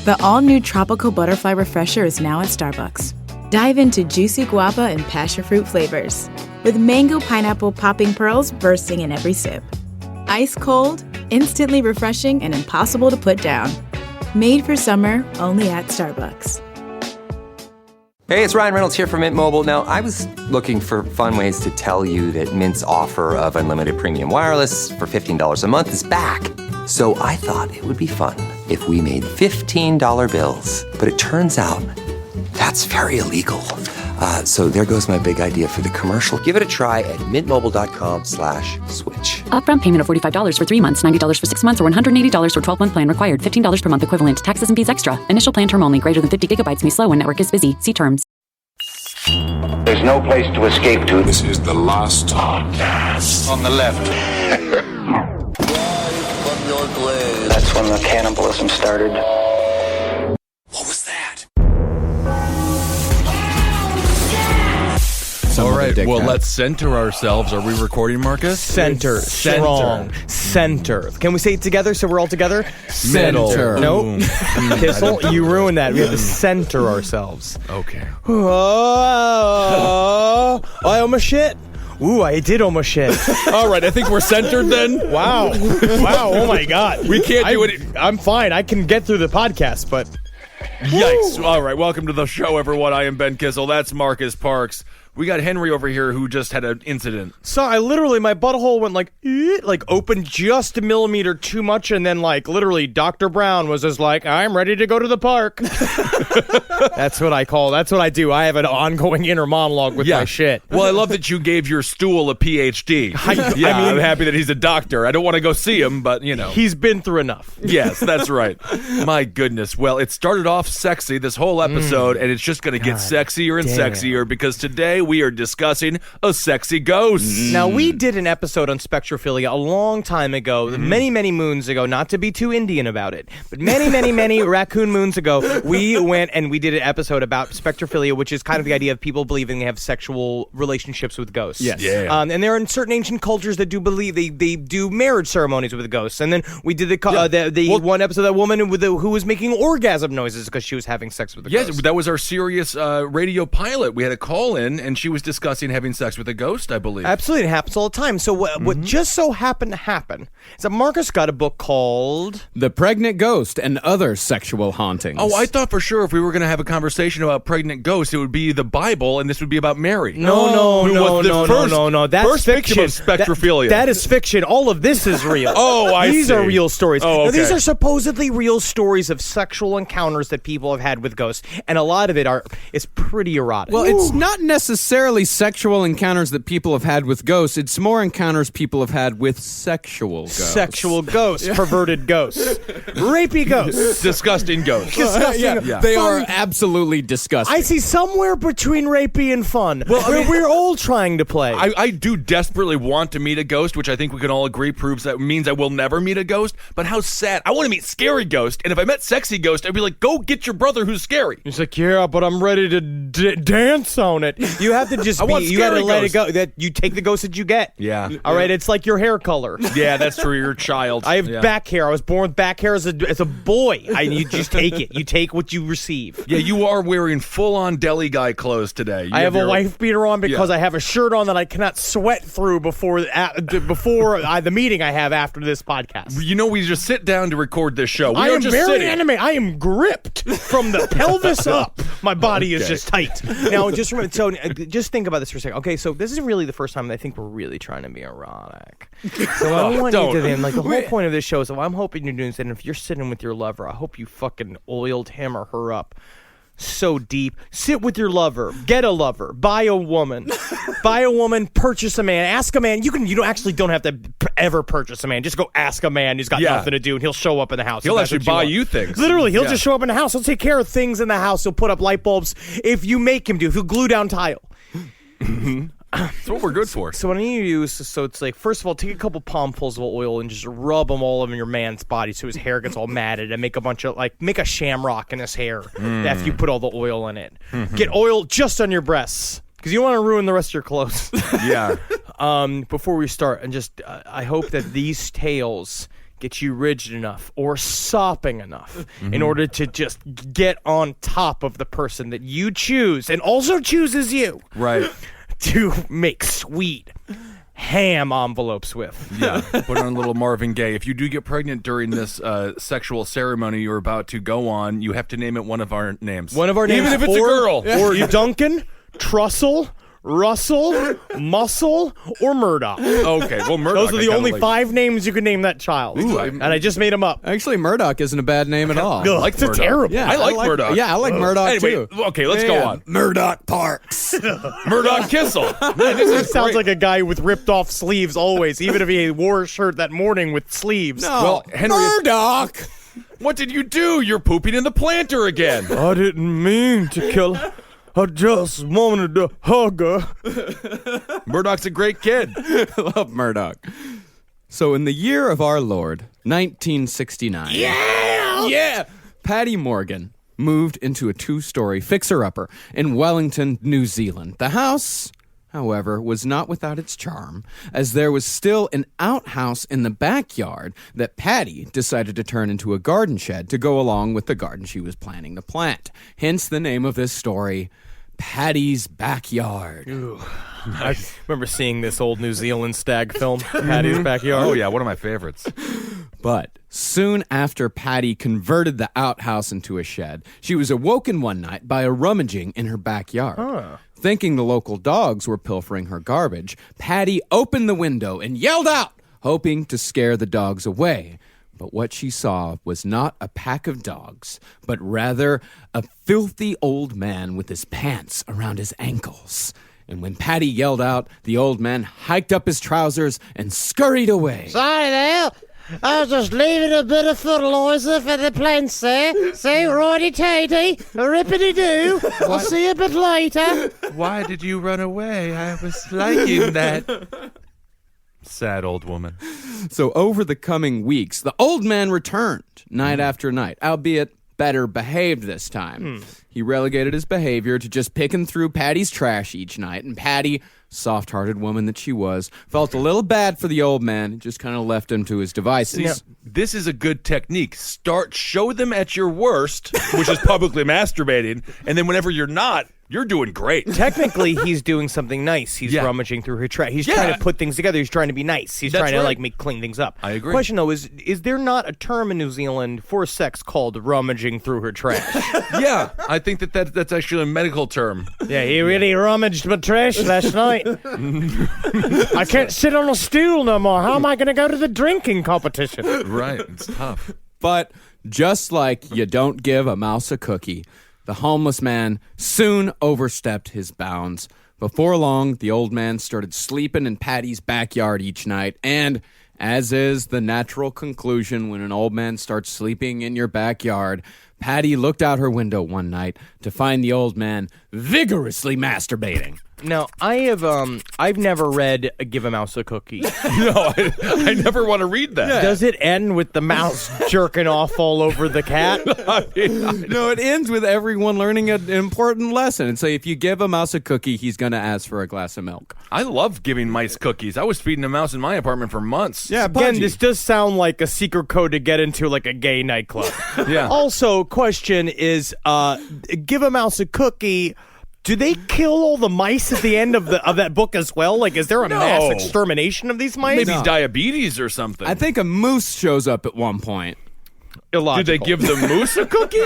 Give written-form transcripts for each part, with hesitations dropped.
The all-new Tropical Butterfly Refresher is now at Starbucks. Dive into juicy guava and passion fruit flavors, with mango pineapple popping pearls bursting in every sip. Ice cold, instantly refreshing, and impossible to put down. Made for summer, only at Starbucks. Hey, it's Ryan Reynolds here from Mint Mobile. Now, I was looking for fun ways to tell you that Mint's offer of unlimited premium wireless for $15 a month is back. So I thought it would be fun if we made $15 bills. But it turns out that's very illegal. So there goes my big idea for the commercial. Give it a try at mintmobile.com/switch. Upfront payment of $45 for 3 months, $90 for 6 months, or $180 for 12-month plan required. $15 per month equivalent. Taxes and fees extra. Initial plan term only. Greater than 50 gigabytes may slow when network is busy. See terms. There's no place to escape to. This is the last podcast. On the left. That's when the cannibalism started. What was that? All right, well, let's center ourselves. Are we recording, Marcus? Center. Strong. Center. Can we say it together so we're all together? Center. Nope. Kissel, you ruined that. We have to center ourselves. Okay. Oh, I almost shit. Ooh, I did almost shit. All right, I think we're centered then. Wow. Wow, oh my God. We can't do it. I'm fine. I can get through the podcast, but... Yikes. All right, welcome to the show, everyone. I am Ben Kissel. That's Marcus Parks. We got Henry over here who just had an incident. So I literally, my butthole went like opened just a millimeter too much, and then literally Dr. Brown was just like, I'm ready to go to the park. That's what I do. I have an ongoing inner monologue with my shit. Well, I love that you gave your stool a PhD. I'm happy that he's a doctor. I don't want to go see him, but He's been through enough. Yes, that's right. My goodness. Well, it started off sexy, this whole episode, and it's just going to get sexier and sexier because today we are discussing a sexy ghost. Now, we did an episode on spectrophilia a long time ago, many, many moons ago, not to be too Indian about it, but many, many, many raccoon moons ago, we went and we did an episode about spectrophilia, which is kind of the idea of people believing they have sexual relationships with ghosts. Yes. Yeah. And there are certain ancient cultures that do believe they do marriage ceremonies with ghosts. And then we did the one episode of that woman who was making orgasm noises because she was having sex with a ghost. Yes, that was our serious radio pilot. We had a call in, and she was discussing having sex with a ghost, I believe. Absolutely, it happens all the time. So what just so happened to happen is that Marcus got a book called The Pregnant Ghost and Other Sexual Hauntings. Oh, I thought for sure if we were going to have a conversation about pregnant ghosts, it would be the Bible, and this would be about Mary. No. That's first fiction. Victim of spectrophilia. That is fiction. All of this is real. These are real stories. Oh, okay. Now, these are supposedly real stories of sexual encounters that people have had with ghosts, and a lot of it is pretty erotic. Well, it's not necessarily sexual encounters that people have had with ghosts. It's more encounters people have had with sexual ghosts. Sexual ghosts, perverted ghosts, rapey ghosts. Disgusting ghosts. They are absolutely disgusting. I see somewhere between rapey and fun. Well, we're all trying to play. I do desperately want to meet a ghost, which I think we can all agree proves that means I will never meet a ghost. But how sad. I want to meet scary ghost, and if I met sexy ghost, I'd be like, go get your brother who's scary. He's like, yeah, but I'm ready to dance on it. You have to just you got to let it go. That you take the ghost that you get. Yeah. All right, it's like your hair color. Yeah, that's true. You're a child. I have back hair. I was born with back hair as a boy. You just take it. You take what you receive. Yeah, you are wearing full-on deli guy clothes today. I have a wife beater on because I have a shirt on that I cannot sweat through before the meeting I have after this podcast. We just sit down to record this show. I am very anime. I am gripped from the pelvis up. My body is just tight. Now, just remember. So, just think about this for a second. Okay, so this isn't really the first time that I think we're really trying to be erotic. So I want you to then, the whole point of this show is, I'm hoping you're doing this, and if you're sitting with your lover, I hope you fucking oiled him or her up so deep. Sit with your lover. Get a lover. Buy a woman. Purchase a man. Ask a man. You don't have to ever purchase a man. Just go ask a man who's got nothing to do, and he'll show up in the house. He'll actually buy you things. Literally, he'll just show up in the house. He'll take care of things in the house. He'll put up light bulbs if you make him do. If he'll glue down tile. That's what we're good for. So what I need you to do is, it's like, first of all, take a couple palmfuls of oil and just rub them all over your man's body so his hair gets all matted, and make a shamrock in his hair after you put all the oil in it. Get oil just on your breasts because you don't want to ruin the rest of your clothes. Yeah. Before we start, and just I hope that these tales get you rigid enough or sopping enough in order to just get on top of the person that you choose and also chooses you. Right. To make sweet ham envelopes with. Yeah, put on a little Marvin Gaye. If you do get pregnant during this sexual ceremony you're about to go on, you have to name it one of our names. One of our names. Even if it's a girl. Or Duncan, Trussell, Russell, Muscle, or Murdoch. Okay, well, Murdoch. Those are the only 5 names you can name that child. Ooh, and I just made them up. Actually, Murdoch isn't a bad name at all. I like It's a Murdoch. terrible. Yeah, I like Murdoch. Yeah, I like Murdoch Anyway, too. okay, let's go on. Murdoch Parks. Murdoch Kissel. Man, this is Sounds great. like a guy with ripped off sleeves always, even if he wore a shirt that morning with sleeves. No, Well, Henry- Murdoch. What did you do? You're pooping in the planter again. I didn't mean to kill her. I just wanted to hug her. Murdoch's a great kid. I love Murdoch. So in the year of our Lord, 1969. Yeah! Pattie Morgan moved into a 2-story fixer-upper in Wellington, New Zealand. The house, however, was not without its charm, as there was still an outhouse in the backyard that Pattie decided to turn into a garden shed to go along with the garden she was planning to plant. Hence the name of this story, Pattie's Backyard. I remember seeing this old New Zealand stag film, Pattie's Backyard. Oh, yeah, one of my favorites. But soon after Pattie converted the outhouse into a shed, she was awoken one night by a rummaging in her backyard. Thinking the local dogs were pilfering her garbage, Pattie opened the window and yelled out, hoping to scare the dogs away. But what she saw was not a pack of dogs, but rather a filthy old man with his pants around his ankles. And when Pattie yelled out, the old man hiked up his trousers and scurried away. Sorry there. I was just leaving a bit of fertilizer for the plants there. See, righty-tighty, rippity-doo. I'll see you a bit later. Why did you run away? I was liking that. Sad old woman. So over the coming weeks, the old man returned night after night, albeit better behaved this time. He relegated his behavior to just picking through Pattie's trash each night, and Pattie, soft-hearted woman that she was, felt a little bad for the old man and just kind of left him to his devices. This is a good technique. Show them at your worst, which is publicly masturbating, and then whenever you're not, you're doing great. Technically, he's doing something nice. He's rummaging through her trash. He's trying to put things together. He's trying to be nice. He's trying to clean things up. I agree. Question though is there not a term in New Zealand for sex called rummaging through her trash? Yeah, I think that's actually a medical term. Yeah, he really rummaged my trash last night. I can't sit on a stool no more. How am I going to go to the drinking competition? Right, it's tough. But just like you don't give a mouse a cookie, the homeless man soon overstepped his bounds. Before long, the old man started sleeping in Pattie's backyard each night, and as is the natural conclusion when an old man starts sleeping in your backyard, Pattie looked out her window one night to find the old man vigorously masturbating. Now, I've never read Give a Mouse a Cookie. No, I never want to read that. Does it end with the mouse jerking off all over the cat? No, it ends with everyone learning an important lesson. And so if you give a mouse a cookie, he's going to ask for a glass of milk. I love giving mice cookies. I was feeding a mouse in my apartment for months. Yeah, Again, this does sound like a secret code to get into like a gay nightclub. Yeah. Also, question is, Give a Mouse a Cookie. Do they kill all the mice at the end of that book as well? Like, is there a mass extermination of these mice? Maybe diabetes or something. I think a moose shows up at one point. Illogical. Did they give the moose a cookie?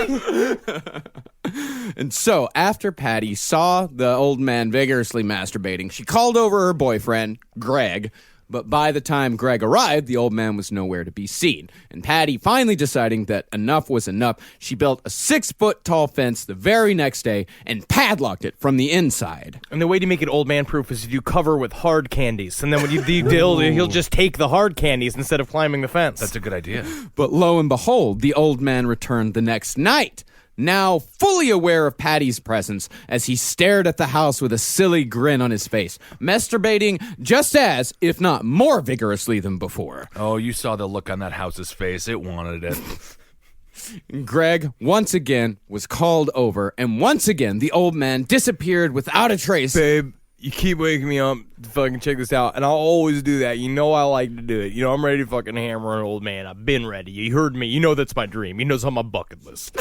And so, after Pattie saw the old man vigorously masturbating, she called over her boyfriend, Greg. But by the time Greg arrived, the old man was nowhere to be seen. And Pattie, finally deciding that enough was enough, she built a 6-foot-tall fence the very next day and padlocked it from the inside. And the way to make it old man proof is if you cover with hard candies. And then when you he'll just take the hard candies instead of climbing the fence. That's a good idea. But lo and behold, the old man returned the next night, now fully aware of Pattie's presence, as he stared at the house with a silly grin on his face, masturbating just as, if not more vigorously than before. Oh, you saw the look on that house's face. It wanted it. Greg, once again, was called over, and once again, the old man disappeared without a trace. Babe, you keep waking me up to fucking check this out, and I'll always do that. You know I like to do it. You know I'm ready to fucking hammer an old man. I've been ready. You heard me. You know that's my dream. You know it's on my bucket list.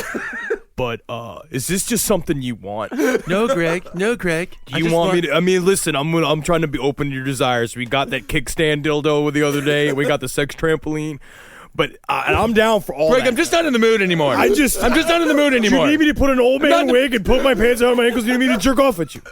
But is this just something you want? No, Greg. No, Greg. Do you want me to? I mean, listen, I'm trying to be open to your desires. We got that kickstand dildo the other day. We got the sex trampoline. But I'm down for all Greg, that. I'm just not in the mood anymore. I'm just not in the mood anymore. You need me to put an old man wig and put my pants out of my ankles? You need me to jerk off at you?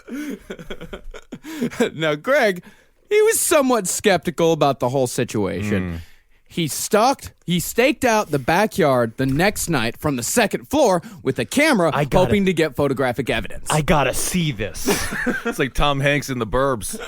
Now, Greg, he was somewhat skeptical about the whole situation. He staked out the backyard the next night from the second floor with a camera, hoping to get photographic evidence. I gotta see this. It's like Tom Hanks in The Burbs.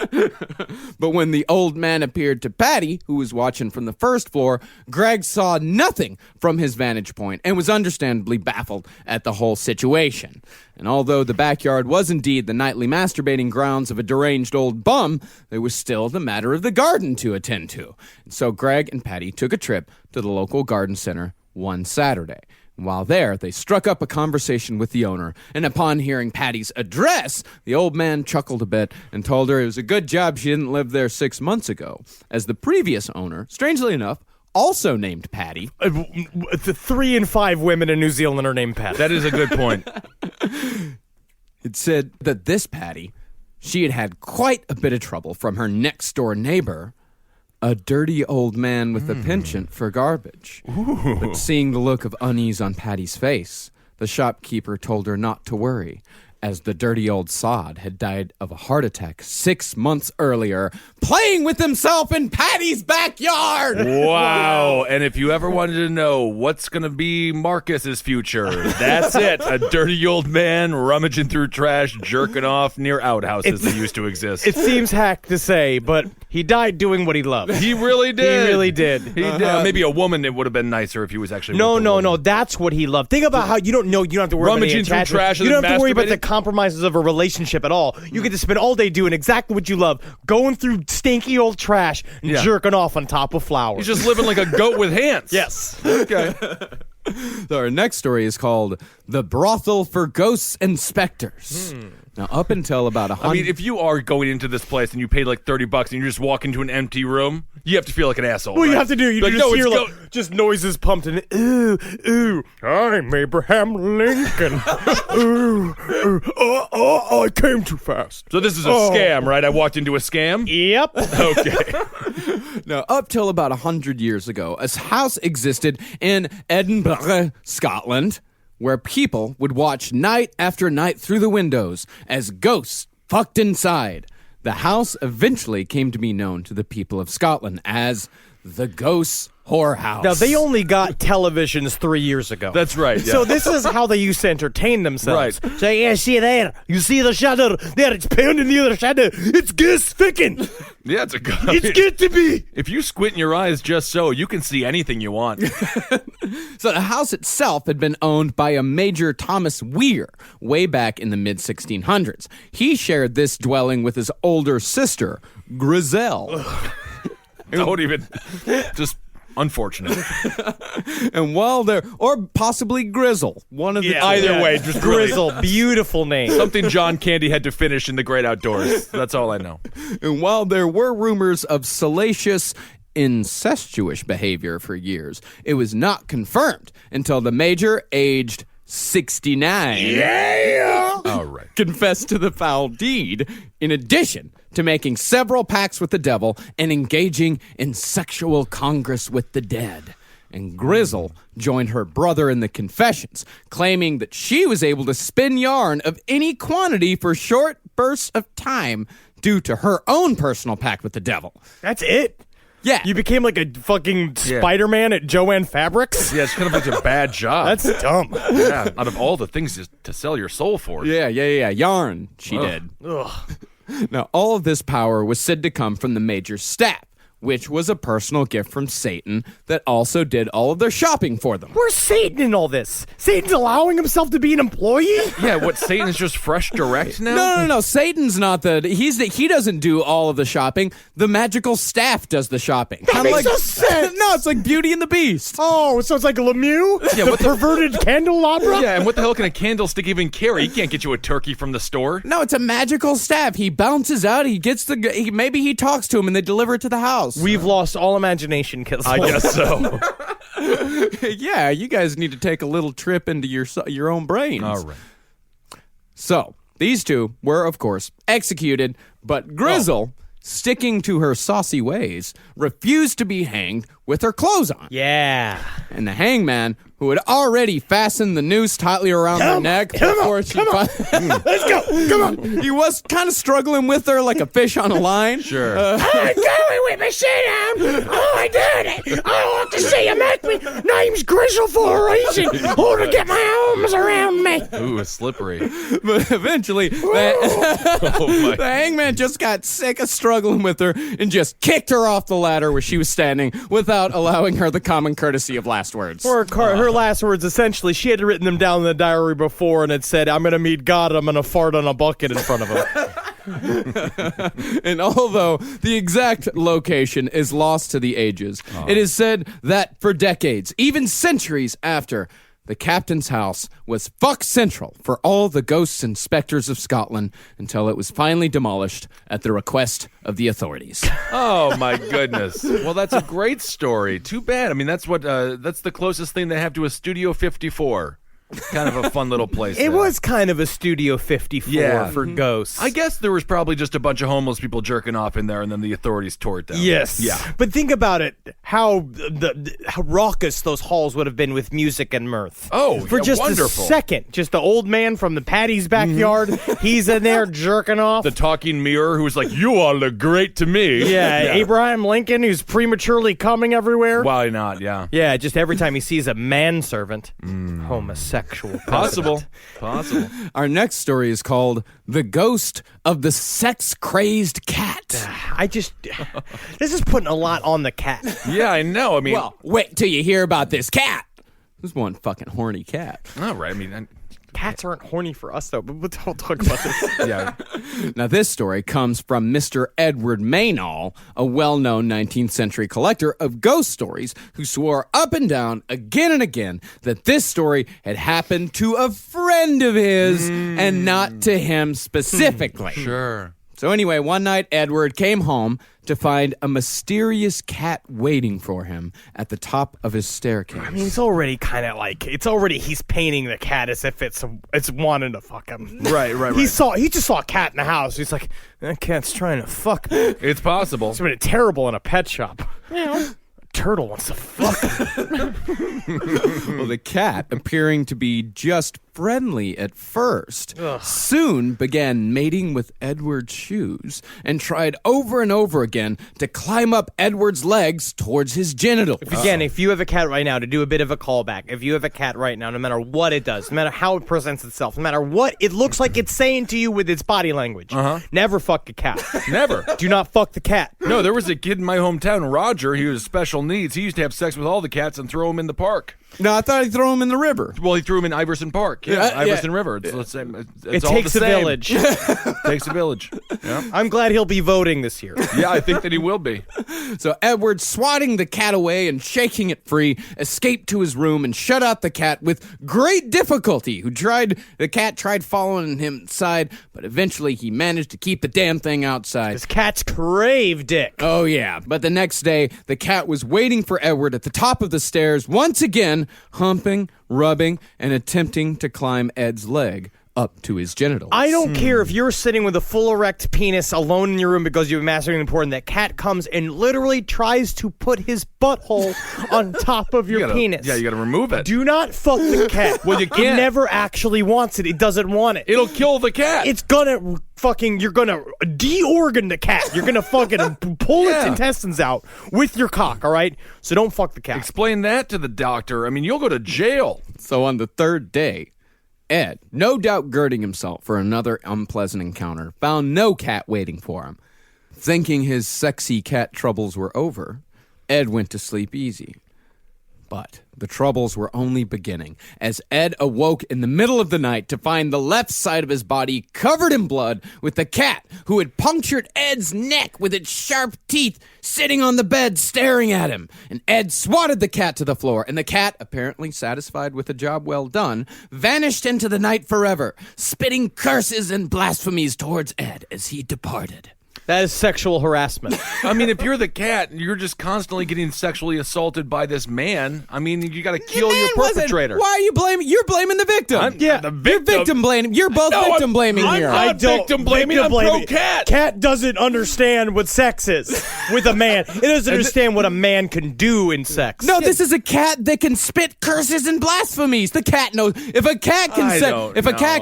But when the old man appeared to Pattie, who was watching from the first floor, Greg saw nothing from his vantage point and was understandably baffled at the whole situation. And although the backyard was indeed the nightly masturbating grounds of a deranged old bum, there was still the matter of the garden to attend to. And so Greg and Pattie took a trip to the local garden center one Saturday. And while there, they struck up a conversation with the owner, and upon hearing Pattie's address, the old man chuckled a bit and told her it was a good job she didn't live there 6 months ago, as the previous owner, strangely enough, also named Pattie. 3 in 5 women in New Zealand are named Pattie. That is a good point. It said that this Pattie, she had had quite a bit of trouble from her next-door neighbor, a dirty old man with a penchant for garbage. But seeing the look of unease on Pattie's face, the shopkeeper told her not to worry, as the dirty old sod had died of a heart attack 6 months earlier, playing with himself in Pattie's backyard. Wow. And if you ever wanted to know what's going to be Marcus's future, that's it. A dirty old man rummaging through trash, jerking off near outhouses that used to exist. It seems hack to say, but he died doing what he loved. He really did. He really did. He did. Maybe a woman, it would have been nicer if he was actually No. That's what he loved. Think about how you don't have to worry about rummaging through trash. You don't have to worry about the compromises of a relationship at all. You get to spend all day doing exactly what you love, going through stinky old trash and jerking off on top of flowers. He's just living like a goat with hands. Yes. Okay. So our next story is called The Brothel for Ghosts and Specters. Now, up until about 100... I mean, if you are going into this place and you paid like $30 and you just walk into an empty room, you have to feel like an asshole. Well, right? you have to do. You like, just no, hear just noises pumped in. Ooh, I'm Abraham Lincoln. ooh, I came too fast. So this is a scam, right? I walked into a scam? Yep. Okay. Now, up till about 100 years ago, a house existed in Edinburgh, Scotland, where people would watch night after night through the windows as ghosts fucked inside. The house eventually came to be known to the people of Scotland as the Ghosts Whorehouse. Now, they only got televisions 3 years ago. That's right. Yeah. So this is how they used to entertain themselves. Right. So, yeah, see there. You see the shadow? There, it's pounding the other shadow. It's ghost ficking. Yeah, it's a good. It's good to be. If you squint your eyes just so, you can see anything you want. So the house itself had been owned by a Major Thomas Weir way back in the mid-1600s. He shared this dwelling with his older sister, Grizel. Don't even. Just unfortunate. And while there, or possibly Grizzle, one of the either way, just Grizzle, beautiful name. Something John Candy had to finish in the great outdoors. That's all I know. And while there were rumors of salacious, incestuous behavior for years, it was not confirmed until the Major, aged 69, All right. confessed to the foul deed, in addition to making several pacts with the devil and engaging in sexual congress with the dead. And Grizzle joined her brother in the confessions, claiming that she was able to spin yarn of any quantity for short bursts of time due to her own personal pact with the devil. That's it? Yeah. You became like a fucking Spider-Man at Joann Fabrics? Yeah, it's kind of like a bad job. That's dumb. Yeah, out of all the things to sell your soul for. Yeah. Yarn, she did. Ugh. Now, all of this power was said to come from the Major's staff, which was a personal gift from Satan that also did all of their shopping for them. Where's Satan in all this? Satan's allowing himself to be an employee? Yeah, what, Satan's just fresh direct now? No. Satan's not he doesn't do all of the shopping. The magical staff does the shopping. That makes no sense. No, it's like Beauty and the Beast. Oh, so it's like Lemieux? Yeah, the perverted candelabra? Yeah, and what the hell can a candlestick even carry? He can't get you a turkey from the store. No, it's a magical staff. He bounces out. He gets maybe he talks to him and they deliver it to the house. We've lost all imagination, Kissel. I guess so. Yeah, you guys need to take a little trip into your own brains. All right. So, these two were, of course, executed, but Grizzle, sticking to her saucy ways, refused to be hanged with her clothes on. Yeah. And the hangman, who had already fastened the noose tightly around her neck before she... Let's go. Come on. He was kind of struggling with her like a fish on a line. Sure. I'm going with my shit down. Oh, I did it. I want to see you make me. Name's Grizzle for a reason. Oh, to get my arms around me. Ooh, it's slippery. But eventually, the hangman just got sick of struggling with her and just kicked her off the ladder where she was standing without allowing her the common courtesy of last words. Or her last words, essentially, she had written them down in the diary before, and it said, I'm going to meet God, I'm going to fart on a bucket in front of him. And although the exact location is lost to the ages, it is said that for decades, even centuries after, the captain's house was fuck central for all the ghosts and specters of Scotland until it was finally demolished at the request of the authorities. Oh, my goodness. Well, that's a great story. Too bad. I mean, that's the closest thing they have to a Studio 54. Kind of a fun little place. It was kind of a Studio 54 for ghosts. I guess there was probably just a bunch of homeless people jerking off in there, and then the authorities tore it down. Yes. Yeah. But think about it, how raucous those halls would have been with music and mirth. Oh, for just wonderful. a second. Just the old man from the Pattie's backyard. He's in there jerking off. The talking mirror who's like, you all look great to me. Yeah, Abraham Lincoln who's prematurely coming everywhere. Why not? Yeah. Yeah, just every time he sees a manservant. Homosexual. Possible. Our next story is called The Ghost of the Sex-Crazed Cat. This is putting a lot on the cat. Yeah, I know. I mean, Well, wait till you hear about this cat. This is one fucking horny cat. all right. I mean, Cats aren't horny for us, though, but we'll talk about this. yeah. Now, this story comes from Mr. Edward Maynall, a well-known 19th century collector of ghost stories who swore up and down again and again that this story had happened to a friend of his and not to him specifically. Sure. So anyway, one night Edward came home to find a mysterious cat waiting for him at the top of his staircase. I mean, it's already kind of like he's painting the cat as if it's wanting to fuck him. Right. He just saw a cat in the house. He's like, that cat's trying to fuck me. It's possible. It's been terrible in a pet shop. A turtle wants to fuck him. Well, the cat, appearing to be just friendly at first, soon began mating with Edward's shoes and tried over and over again to climb up Edward's legs towards his genitals. Again, if you have a cat right now, to do a bit of a callback, if you have a cat right now, no matter what it does, no matter how it presents itself, no matter what it looks like it's saying to you with its body language, never fuck a cat. Never. Do not fuck the cat. No, there was a kid in my hometown, Roger. He was special needs. He used to have sex with all the cats and throw them in the park. No, I thought he'd throw him in the river. Well, he threw him in Iverson Park. Yeah, Iverson River. It's It all takes the a same. village. Takes a village. Yeah. I'm glad he'll be voting this year. Yeah, I think that he will be. So Edward, swatting the cat away and shaking it free, escaped to his room and shut out the cat with great difficulty. The cat tried following him inside, but eventually he managed to keep the damn thing outside. This cats crave dick. Oh, yeah. But the next day, the cat was waiting for Edward at the top of the stairs, once again, humping, rubbing, and attempting to climb Ed's leg up to his genitals. I don't care if you're sitting with a full erect penis alone in your room because you've been masturbating porn. That cat comes and literally tries to put his butthole on top of your penis. Yeah, you got to remove it. Do not fuck the cat. Well, you can't. It never actually wants it. It doesn't want it. It'll kill the cat. It's gonna you're gonna de-organ the cat. You're gonna fucking pull its intestines out with your cock, all right? So don't fuck the cat. Explain that to the doctor. I mean, you'll go to jail. So on the third day, Ed, no doubt girding himself for another unpleasant encounter, found no cat waiting for him. Thinking his sexy cat troubles were over, Ed went to sleep easy. But the troubles were only beginning, as Ed awoke in the middle of the night to find the left side of his body covered in blood, with the cat who had punctured Ed's neck with its sharp teeth sitting on the bed staring at him. And Ed swatted the cat to the floor, and the cat, apparently satisfied with a job well done, vanished into the night forever, spitting curses and blasphemies towards Ed as he departed. That is sexual harassment. I mean, if you're the cat and you're just constantly getting sexually assaulted by this man, I mean, you got to kill your perpetrator. Why are you blaming? You're blaming the victim. The victim. You're victim blaming. You're both victim blaming here. I'm not victim blaming. I'm pro-cat. Cat doesn't understand what sex is with a man. It doesn't understand what a man can do in sex. No, this is a cat that can spit curses and blasphemies. The cat knows. If a cat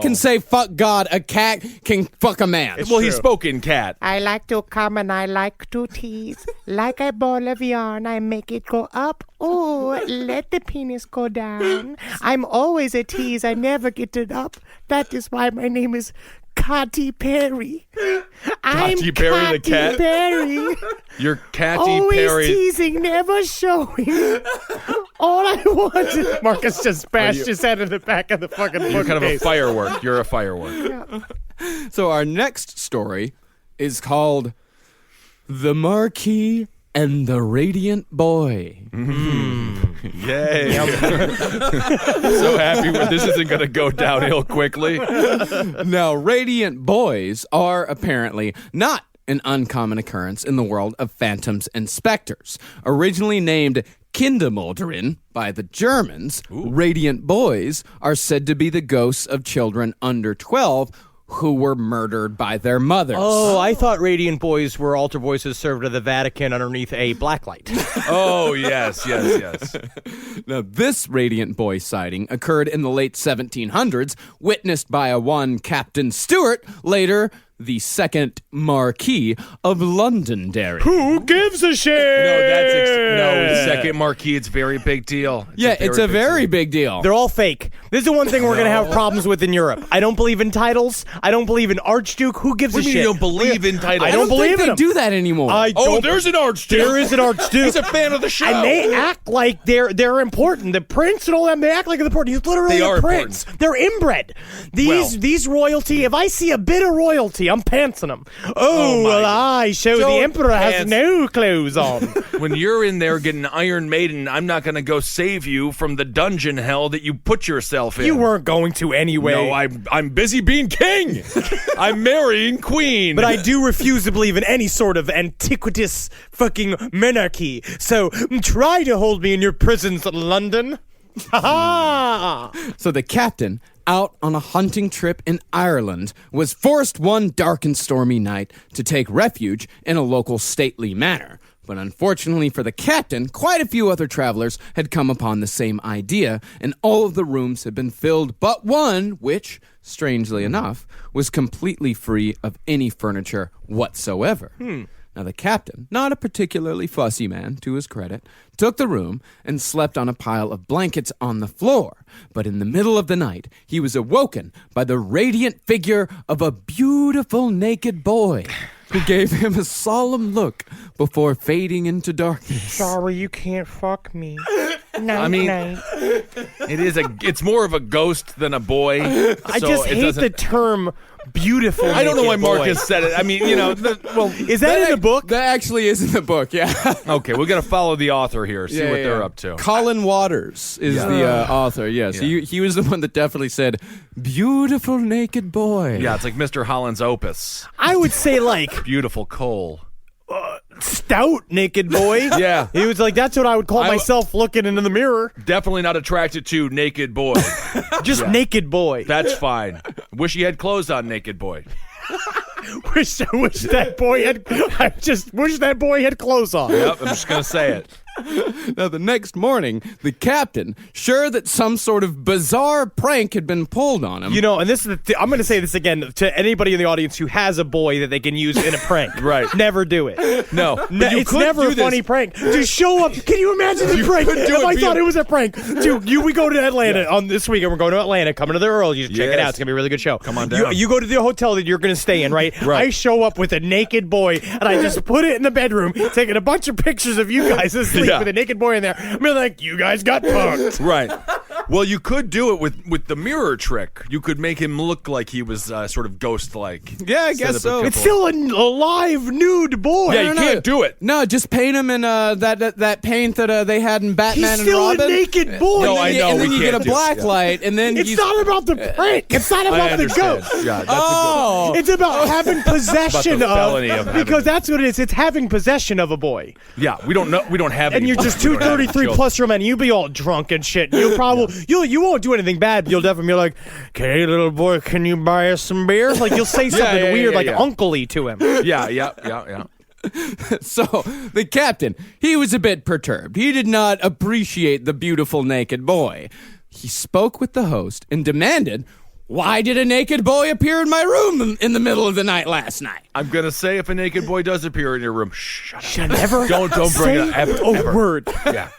can say fuck God, a cat can fuck a man. Well, he spoke in cat. I like to come and I like to tease. Like a ball of yarn, I make it go up. Oh, let the penis go down. I'm always a tease. I never get it up. That is why my name is Catty Perry. I'm Catty Perry the cat? Perry. You're Catty Always Perry. teasing, never showing. All I want is... Marcus just bashed his head in the back of the fucking bookcase. You're kind of a firework. You're a firework. Yeah. So our next story is called The Marquis and the Radiant Boy. Yay. So happy this isn't going to go downhill quickly. Now, radiant boys are apparently not an uncommon occurrence in the world of phantoms and specters. Originally named Kindermodrin by the Germans, radiant boys are said to be the ghosts of children under 12 who were murdered by their mothers. Oh, I thought radiant boys were altar voices served at the Vatican underneath a blacklight. Oh, yes. Now, this radiant boy sighting occurred in the late 1700s, witnessed by a one Captain Stewart, later the second Marquis of Londonderry. Who gives a shit? No, second Marquis, it's a very big deal. It's a very big deal. They're all fake. This is the one thing we're going to have problems with in Europe. I don't believe in titles. I don't believe in Archduke. Who gives a shit? You don't believe in titles? I don't believe in them. They do that anymore. There's an Archduke. There is an Archduke. He's a fan of the show. And they act like they're important. The prince and all that, they act like they're important. He's literally a prince. Important. They're inbred. These royalty, if I see a bit of royalty, I'm pantsing them. I show the emperor has no clothes on. When you're in there getting Iron Maiden, I'm not going to go save you from the dungeon hell that you put yourself in. You weren't going to anyway. No, I'm busy being king. I'm marrying queen. But I do refuse to believe in any sort of antiquitous fucking monarchy. So try to hold me in your prisons, London. So the captain, out on a hunting trip in Ireland, was forced one dark and stormy night to take refuge in a local stately manor. But unfortunately for the captain, quite a few other travelers had come upon the same idea, and all of the rooms had been filled but one, which, strangely enough, was completely free of any furniture whatsoever. Now, the captain, not a particularly fussy man, to his credit, took the room and slept on a pile of blankets on the floor. But in the middle of the night, he was awoken by the radiant figure of a beautiful naked boy who gave him a solemn look before fading into darkness. Sorry, you can't fuck me. Night. It's more of a ghost than a boy. I just hate the term beautiful. I don't know why boy. Marcus said it. I mean, is that in the book? That actually is in the book, yeah. Okay, we're going to follow the author here, see what they're up to. Colin Waters is the author, yes. Yeah. He was the one that definitely said, beautiful naked boy. Yeah, it's like Mr. Holland's opus. I would say like Beautiful coal. Stout naked boy. Yeah. He was like, that's what I would call myself looking into the mirror. Definitely not attracted to naked boy. Just naked boy. That's fine. Wish he had clothes on, naked boy. wish that boy had. I just wish that boy had clothes on. Yep, I'm just gonna say it. Now, the next morning, the captain, sure that some sort of bizarre prank had been pulled on him. You know, and this is I'm going to say this again to anybody in the audience who has a boy that they can use in a prank. Right. Never do it. No. It's never a funny prank. Just show up. Can you imagine the prank? If I thought it was a prank. Dude, we go to Atlanta on this weekend. We're going to Atlanta. Coming to the early. You just check it out. It's going to be a really good show. Come on down. You go to the hotel that you're going to stay in, right? I show up with a naked boy, and I just put it in the bedroom, taking a bunch of pictures of you guys asleep with a naked boy in there. I'm like, you guys got punked. Right. Well, you could do it with the mirror trick. You could make him look like he was sort of ghost-like. Yeah, I guess so. It's still a live nude boy. Yeah, you can't do it. No, just paint him in that paint that they had in Batman and Robin. He's still a naked boy. No, I know. And then we you get can't a do it. black light, and then It's not about the prank. It's not about the ghost. Yeah, that's It's about having possession About the felony of having because that's what it is. It's having possession of a boy. Yeah, we don't know. We don't have. And any you're boys. just We don't have 233 children. plus your man. You'll be all drunk and shit. You'll probably you won't do anything bad. But you'll definitely be like, "Okay, little boy, can you buy us some beer?" Like you'll say something weird, like uncle-y to him. Yeah. So the captain, he was a bit perturbed. He did not appreciate the beautiful naked boy. He spoke with the host and demanded, why did a naked boy appear in my room in the middle of the night last night? I'm gonna say if a naked boy does appear in your room, shut up. Never Don't bring it up ever. word. Yeah.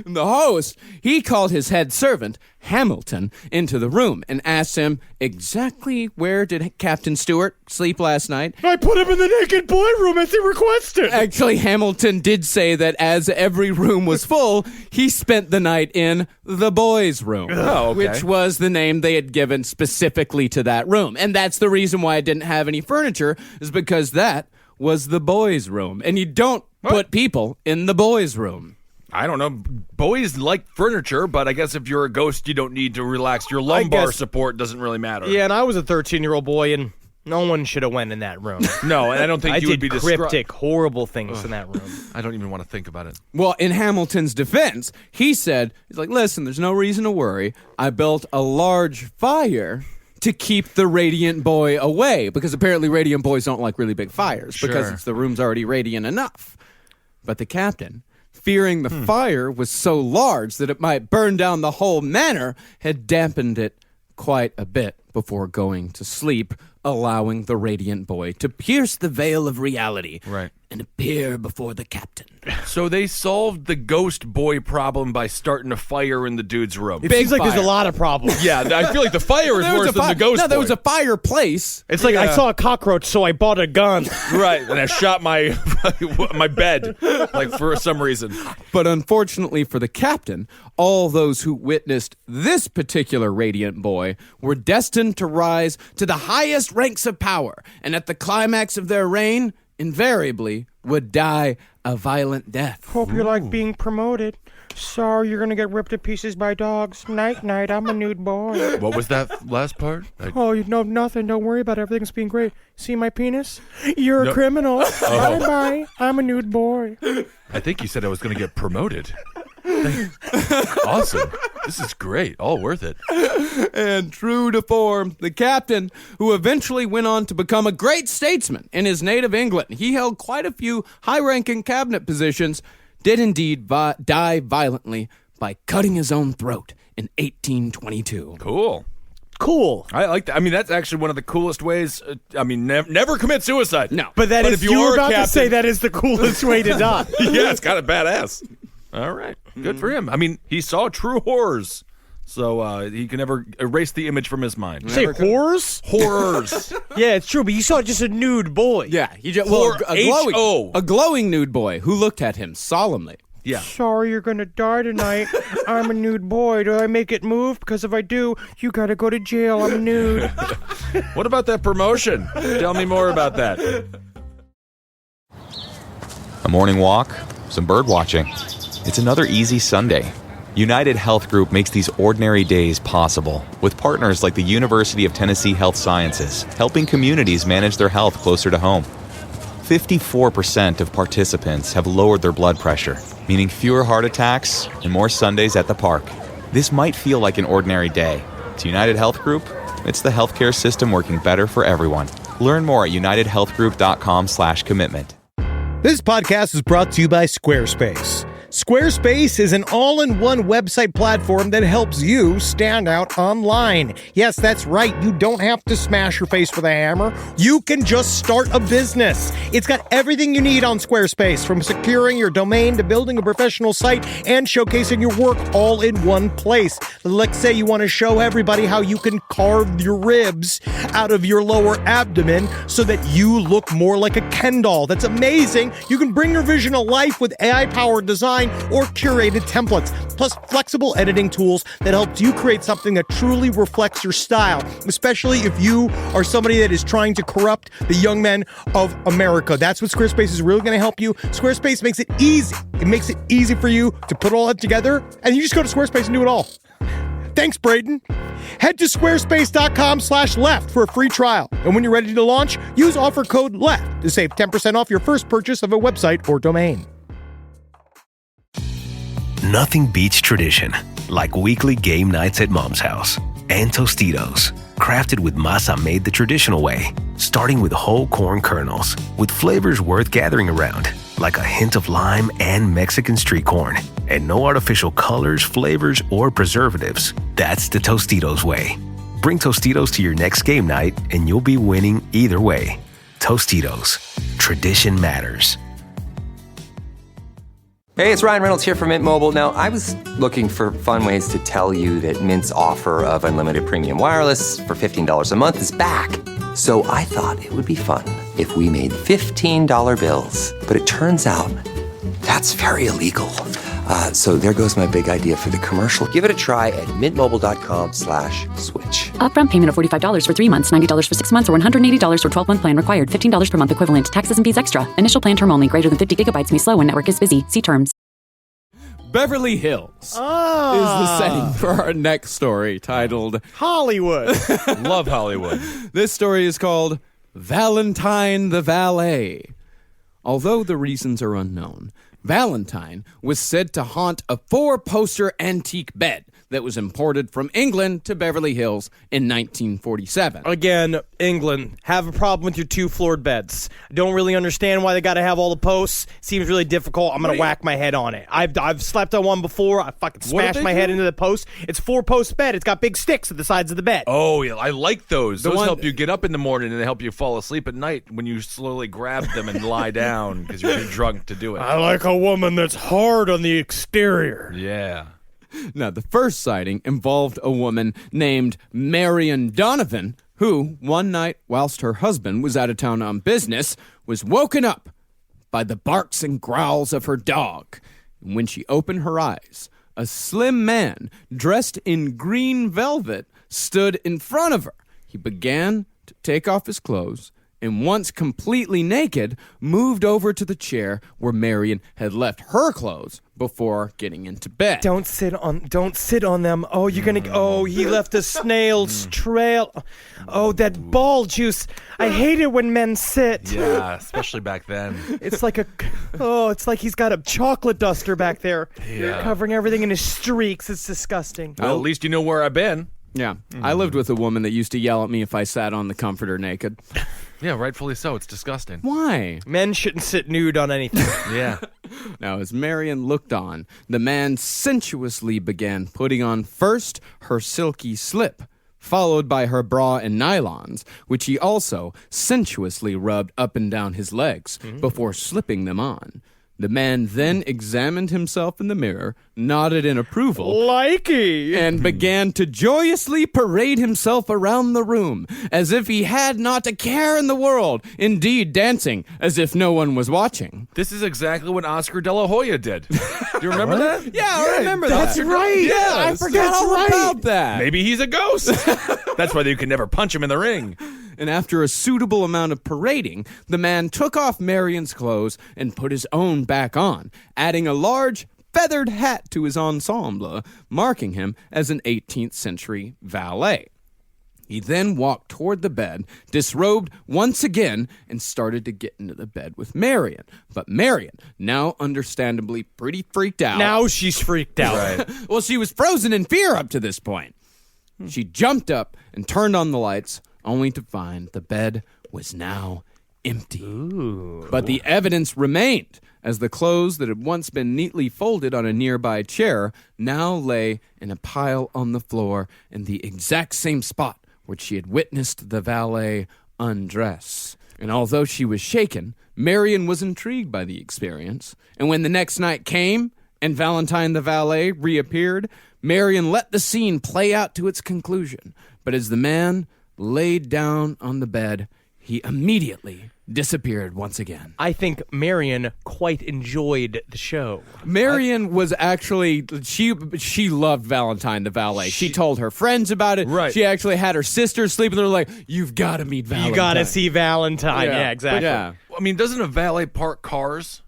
The host, he called his head servant, Hamilton, into the room and asked him exactly where did Captain Stewart sleep last night. I put him in the naked boy room as he requested. Actually, Hamilton did say that as every room was full, he spent the night in the boys' room, which was the name they had given specifically to that room. And that's the reason why it didn't have any furniture, is because that was the boys' room. And you don't put people in the boys' room. I don't know. Boys like furniture, but I guess if you're a ghost, you don't need to relax. Your lumbar support doesn't really matter. Yeah, and I was a 13-year-old boy, and no one should have went in that room. No, and I don't think you would be cryptic, horrible things in that room. I don't even want to think about it. Well, in Hamilton's defense, he's like, listen, there's no reason to worry. I built a large fire to keep the radiant boy away, because apparently radiant boys don't like really big fires because the room's already radiant enough. But the captain, fearing the fire was so large that it might burn down the whole manor, had dampened it quite a bit before going to sleep, allowing the radiant boy to pierce the veil of reality and appear before the captain. So they solved the ghost boy problem by starting a fire in the dude's room. It seems like there's a lot of problems. Yeah, I feel like the fire is worse than the ghost boy. No, there was a fireplace. It's like I saw a cockroach, so I bought a gun. Right, and I shot my bed, like for some reason. But unfortunately for the captain, all those who witnessed this particular radiant boy were destined to rise to the highest ranks of power, and at the climax of their reign, invariably would die a violent death. Hope you like being promoted. Sorry you're gonna get ripped to pieces by dogs. Night, night, I'm a nude boy. What was that last part? Oh, you know nothing. Don't worry about it. Everything's being great. See my penis? You're a criminal. Bye-bye. I'm a nude boy. I think you said I was going to get promoted. Awesome. This is great. All worth it. And true to form, the captain, who eventually went on to become a great statesman in his native England, he held quite a few high-ranking cabinet positions, did indeed die violently by cutting his own throat in 1822. Cool. I like that. I mean, that's actually one of the coolest ways. Never commit suicide. No. But that if is, you were about to say that is the coolest way to die. Yeah, it's kind of badass. All right. Good for him. I mean, he saw true horrors. So he can never erase the image from his mind. Say horrors? Horrors. Yeah, it's true, but you saw just a nude boy. Yeah, he just H-O. a glowing nude boy who looked at him solemnly. Yeah. Sorry you're gonna die tonight. I'm a nude boy. Do I make it move? Because if I do, you gotta go to jail. I'm nude. What about that promotion? Tell me more about that. A morning walk, some bird watching. It's another easy Sunday. United Health Group makes these ordinary days possible with partners like the University of Tennessee Health Sciences, helping communities manage their health closer to home. 54% of participants have lowered their blood pressure, meaning fewer heart attacks and more Sundays at the park. This might feel like an ordinary day. To United Health Group, it's the healthcare system working better for everyone. Learn more at unitedhealthgroup.com/commitment. This podcast is brought to you by Squarespace. Squarespace is an all-in-one website platform that helps you stand out online. Yes, that's right. You don't have to smash your face with a hammer. You can just start a business. It's got everything you need on Squarespace, from securing your domain to building a professional site and showcasing your work all in one place. Let's say you want to show everybody how you can carve your ribs out of your lower abdomen so that you look more like a Ken doll. That's amazing. You can bring your vision to life with AI-powered design or curated templates, plus flexible editing tools that helps you create something that truly reflects your style, especially if you are somebody that is trying to corrupt the young men of America. That's what Squarespace is really going to help you. Squarespace makes it easy. It makes it easy for you to put all that together, and you just go to Squarespace and do it all. Thanks, Braden. Head to squarespace.com/left for a free trial. And when you're ready to launch, use offer code LEFT to save 10% off your first purchase of a website or domain. Nothing beats tradition, like weekly game nights at Mom's house. And Tostitos, crafted with masa made the traditional way, starting with whole corn kernels, with flavors worth gathering around, like a hint of lime and Mexican street corn. And no artificial colors, flavors, or preservatives. That's the Tostitos way. Bring Tostitos to your next game night, and you'll be winning either way. Tostitos. Tradition matters. Hey, it's Ryan Reynolds here from Mint Mobile. Now, I was looking for fun ways to tell you that Mint's offer of unlimited premium wireless for $15 a month is back. So I thought it would be fun if we made $15 bills. But it turns out that's very illegal. So there goes my big idea for the commercial. Give it a try at mintmobile.com/switch. Upfront payment of $45 for 3 months, $90 for 6 months, or $180 for 12-month plan required. $15 per month equivalent. Taxes and fees extra. Initial plan term only. Greater than 50 gigabytes may slow when network is busy. See terms. Beverly Hills is the setting for our next story, titled Hollywood. Love Hollywood. This story is called Valentine the Valet. Although the reasons are unknown, Valentine was said to haunt a 4-poster antique bed that was imported from England to Beverly Hills in 1947. Again, England, have a problem with your 2-floored beds. Don't really understand why they got to have all the posts. Seems really difficult. I'm going to whack my head on it. I've slept on one before. I fucking smashed my head into the post. It's 4-post bed. It's got big sticks at the sides of the bed. Oh, yeah, I like those. Those help you get up in the morning and they help you fall asleep at night when you slowly grab them and lie down because you're too drunk to do it. I like a woman that's hard on the exterior. Yeah. Now, the first sighting involved a woman named Marion Donovan, who, one night, whilst her husband was out of town on business, was woken up by the barks and growls of her dog. And when she opened her eyes, a slim man dressed in green velvet stood in front of her. He began to take off his clothes, and once completely naked, moved over to the chair where Marion had left her clothes before getting into bed. Don't sit on them. Oh, you're gonna. Oh, he left a snail's trail. Oh, that ball juice. I hate it when men sit. Yeah, especially back then. It's like it's like he's got a chocolate duster back there, covering everything in his streaks. It's disgusting. Well, at least you know where I've been. Yeah, I lived with a woman that used to yell at me if I sat on the comforter naked. Yeah, rightfully so. It's disgusting. Why? Men shouldn't sit nude on anything. Yeah. Now, as Marion looked on, the man sensuously began putting on first her silky slip, followed by her bra and nylons, which he also sensuously rubbed up and down his legs before slipping them on. The man then examined himself in the mirror, nodded in approval, likey, and began to joyously parade himself around the room as if he had not a care in the world, indeed dancing as if no one was watching. This is exactly what Oscar De La Hoya did. Do you remember that? Yeah, I remember that. That's right. Yeah, I forgot all about that. Maybe he's a ghost. That's why you can never punch him in the ring. And after a suitable amount of parading, the man took off Marion's clothes and put his own back on, adding a large feathered hat to his ensemble, marking him as an 18th century valet. He then walked toward the bed, disrobed once again, and started to get into the bed with Marion. But Marion, now understandably pretty freaked out. Now she's freaked out. Right. Well, she was frozen in fear up to this point. She jumped up and turned on the lights, only to find the bed was now empty. But the evidence remained, as the clothes that had once been neatly folded on a nearby chair now lay in a pile on the floor in the exact same spot which she had witnessed the valet undress. And although she was shaken, Marion was intrigued by the experience. And when the next night came and Valentine the valet reappeared, Marion let the scene play out to its conclusion. But as the man laid down on the bed, he immediately disappeared once again. I think Marion quite enjoyed the show. Marion was actually, she loved Valentine the valet. She told her friends about it. Right. She actually had her sisters sleep with her, like, you've got to meet Valentine. You got to see Valentine. Yeah, exactly. Yeah. I mean, doesn't a valet park cars?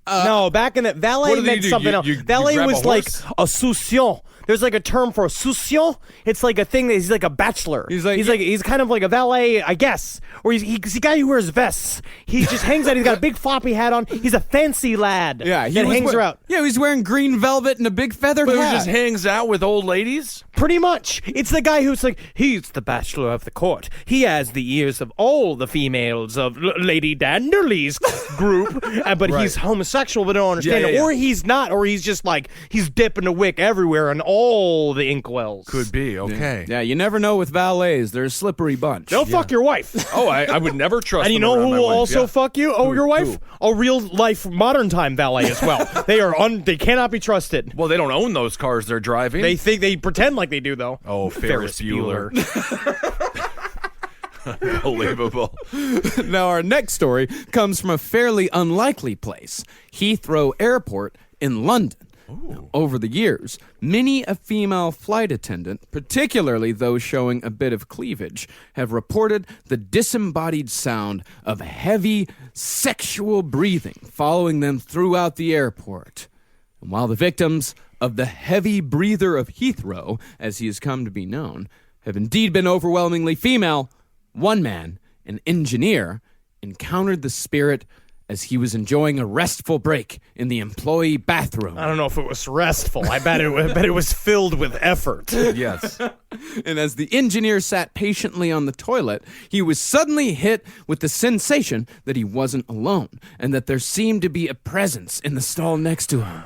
No, back in the valet What do they meant do? something You- else. you Valet grab a was like horse? a soucion. There's like a term for a soucion. It's like a thing that he's like a bachelor. He's kind of like a valet, I guess. Or he's a guy who wears vests. He just hangs out. He's got a big floppy hat on. He's a fancy lad. Yeah, that hangs around. Yeah, he's wearing green velvet and a big feathered But hat. he just hangs out with old ladies? Pretty much. It's the guy who's like, he's the bachelor of the court. He has the ears of all the females of Lady Danderly's group, but he's homosexual, but don't understand it. Yeah. Or he's not, or he's just like, he's dipping the wick everywhere in all the inkwells. Could be, okay. Yeah, you never know with valets. They're a slippery bunch. They'll fuck your wife. Oh, I would never trust And you them know around who my will wife. also Yeah. fuck you? Oh, your wife? Who? A real life modern time valet as well. They cannot be trusted. Well, they don't own those cars they're driving. They pretend like they do though. Oh, Ferris Bueller. Unbelievable. Now, our next story comes from a fairly unlikely place, Heathrow Airport in London. Now, over the years, many a female flight attendant, particularly those showing a bit of cleavage, have reported the disembodied sound of heavy sexual breathing following them throughout the airport. And while the victims of the Heavy Breather of Heathrow, as he has come to be known, have indeed been overwhelmingly female, one man, an engineer, encountered the spirit as he was enjoying a restful break in the employee bathroom. I don't know if it was restful. I bet it was filled with effort. Yes. And as the engineer sat patiently on the toilet, he was suddenly hit with the sensation that he wasn't alone and that there seemed to be a presence in the stall next to him.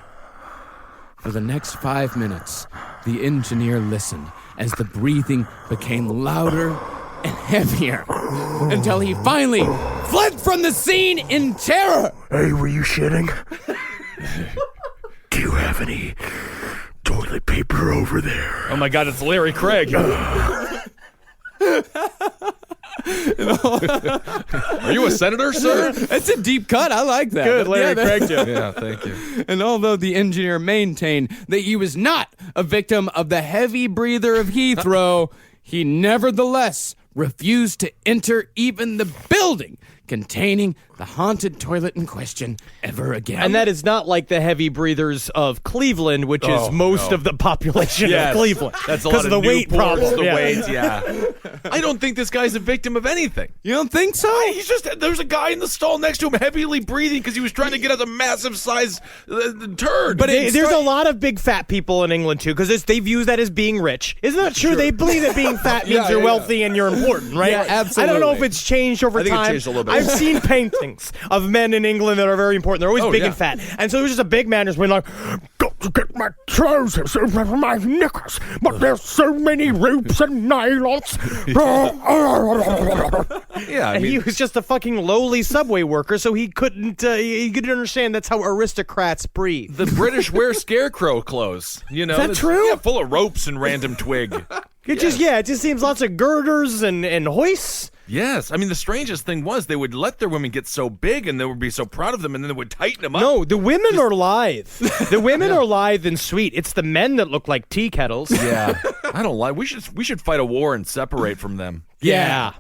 For the next 5 minutes, the engineer listened as the breathing became louder and heavier until he finally fled from the scene in terror. Hey, were you shitting? Do you have any toilet paper over there? Oh my God, it's Larry Craig. Are you a senator, sir? That's a deep cut. I like that. Good, Larry Craig joke. Yeah, thank you. And although the engineer maintained that he was not a victim of the Heavy Breather of Heathrow, he nevertheless refused to enter even the building containing the haunted toilet in question ever again. And that is not like the heavy breathers of Cleveland, which is most of the population Yes. of Cleveland. That's a because lot of the weight Newports, problem. The Yeah. weight, yeah. I don't think this guy's a victim of anything. You don't think so? He's just, there's a guy in the stall next to him heavily breathing because he was trying to get out a massive size turd. But there's a lot of big fat people in England too, because they view that as being rich. Isn't that true? They believe that being fat means you're wealthy and you're important, right? Yeah, absolutely. I don't know if it's changed over I think it time. changed a little bit. I've seen paintings of men in England that are very important. They're always big yeah. and fat, and so there's just a big man just being like, "Got to get my trousers over my knickers, but there's so many ropes and nylons." yeah, I And mean, he was just a fucking lowly subway worker, so he couldn't understand that's how aristocrats breathe. the British wear scarecrow clothes. You know, Is that It's- true? Yeah, full of ropes and random twig. It just seems lots of girders and hoists. Yes, I mean the strangest thing was they would let their women get so big and they would be so proud of them, and then they would tighten them up. No, the women are lithe. The women are lithe and sweet. It's the men that look like tea kettles. Yeah, I don't like. We should fight a war and separate from them. Yeah.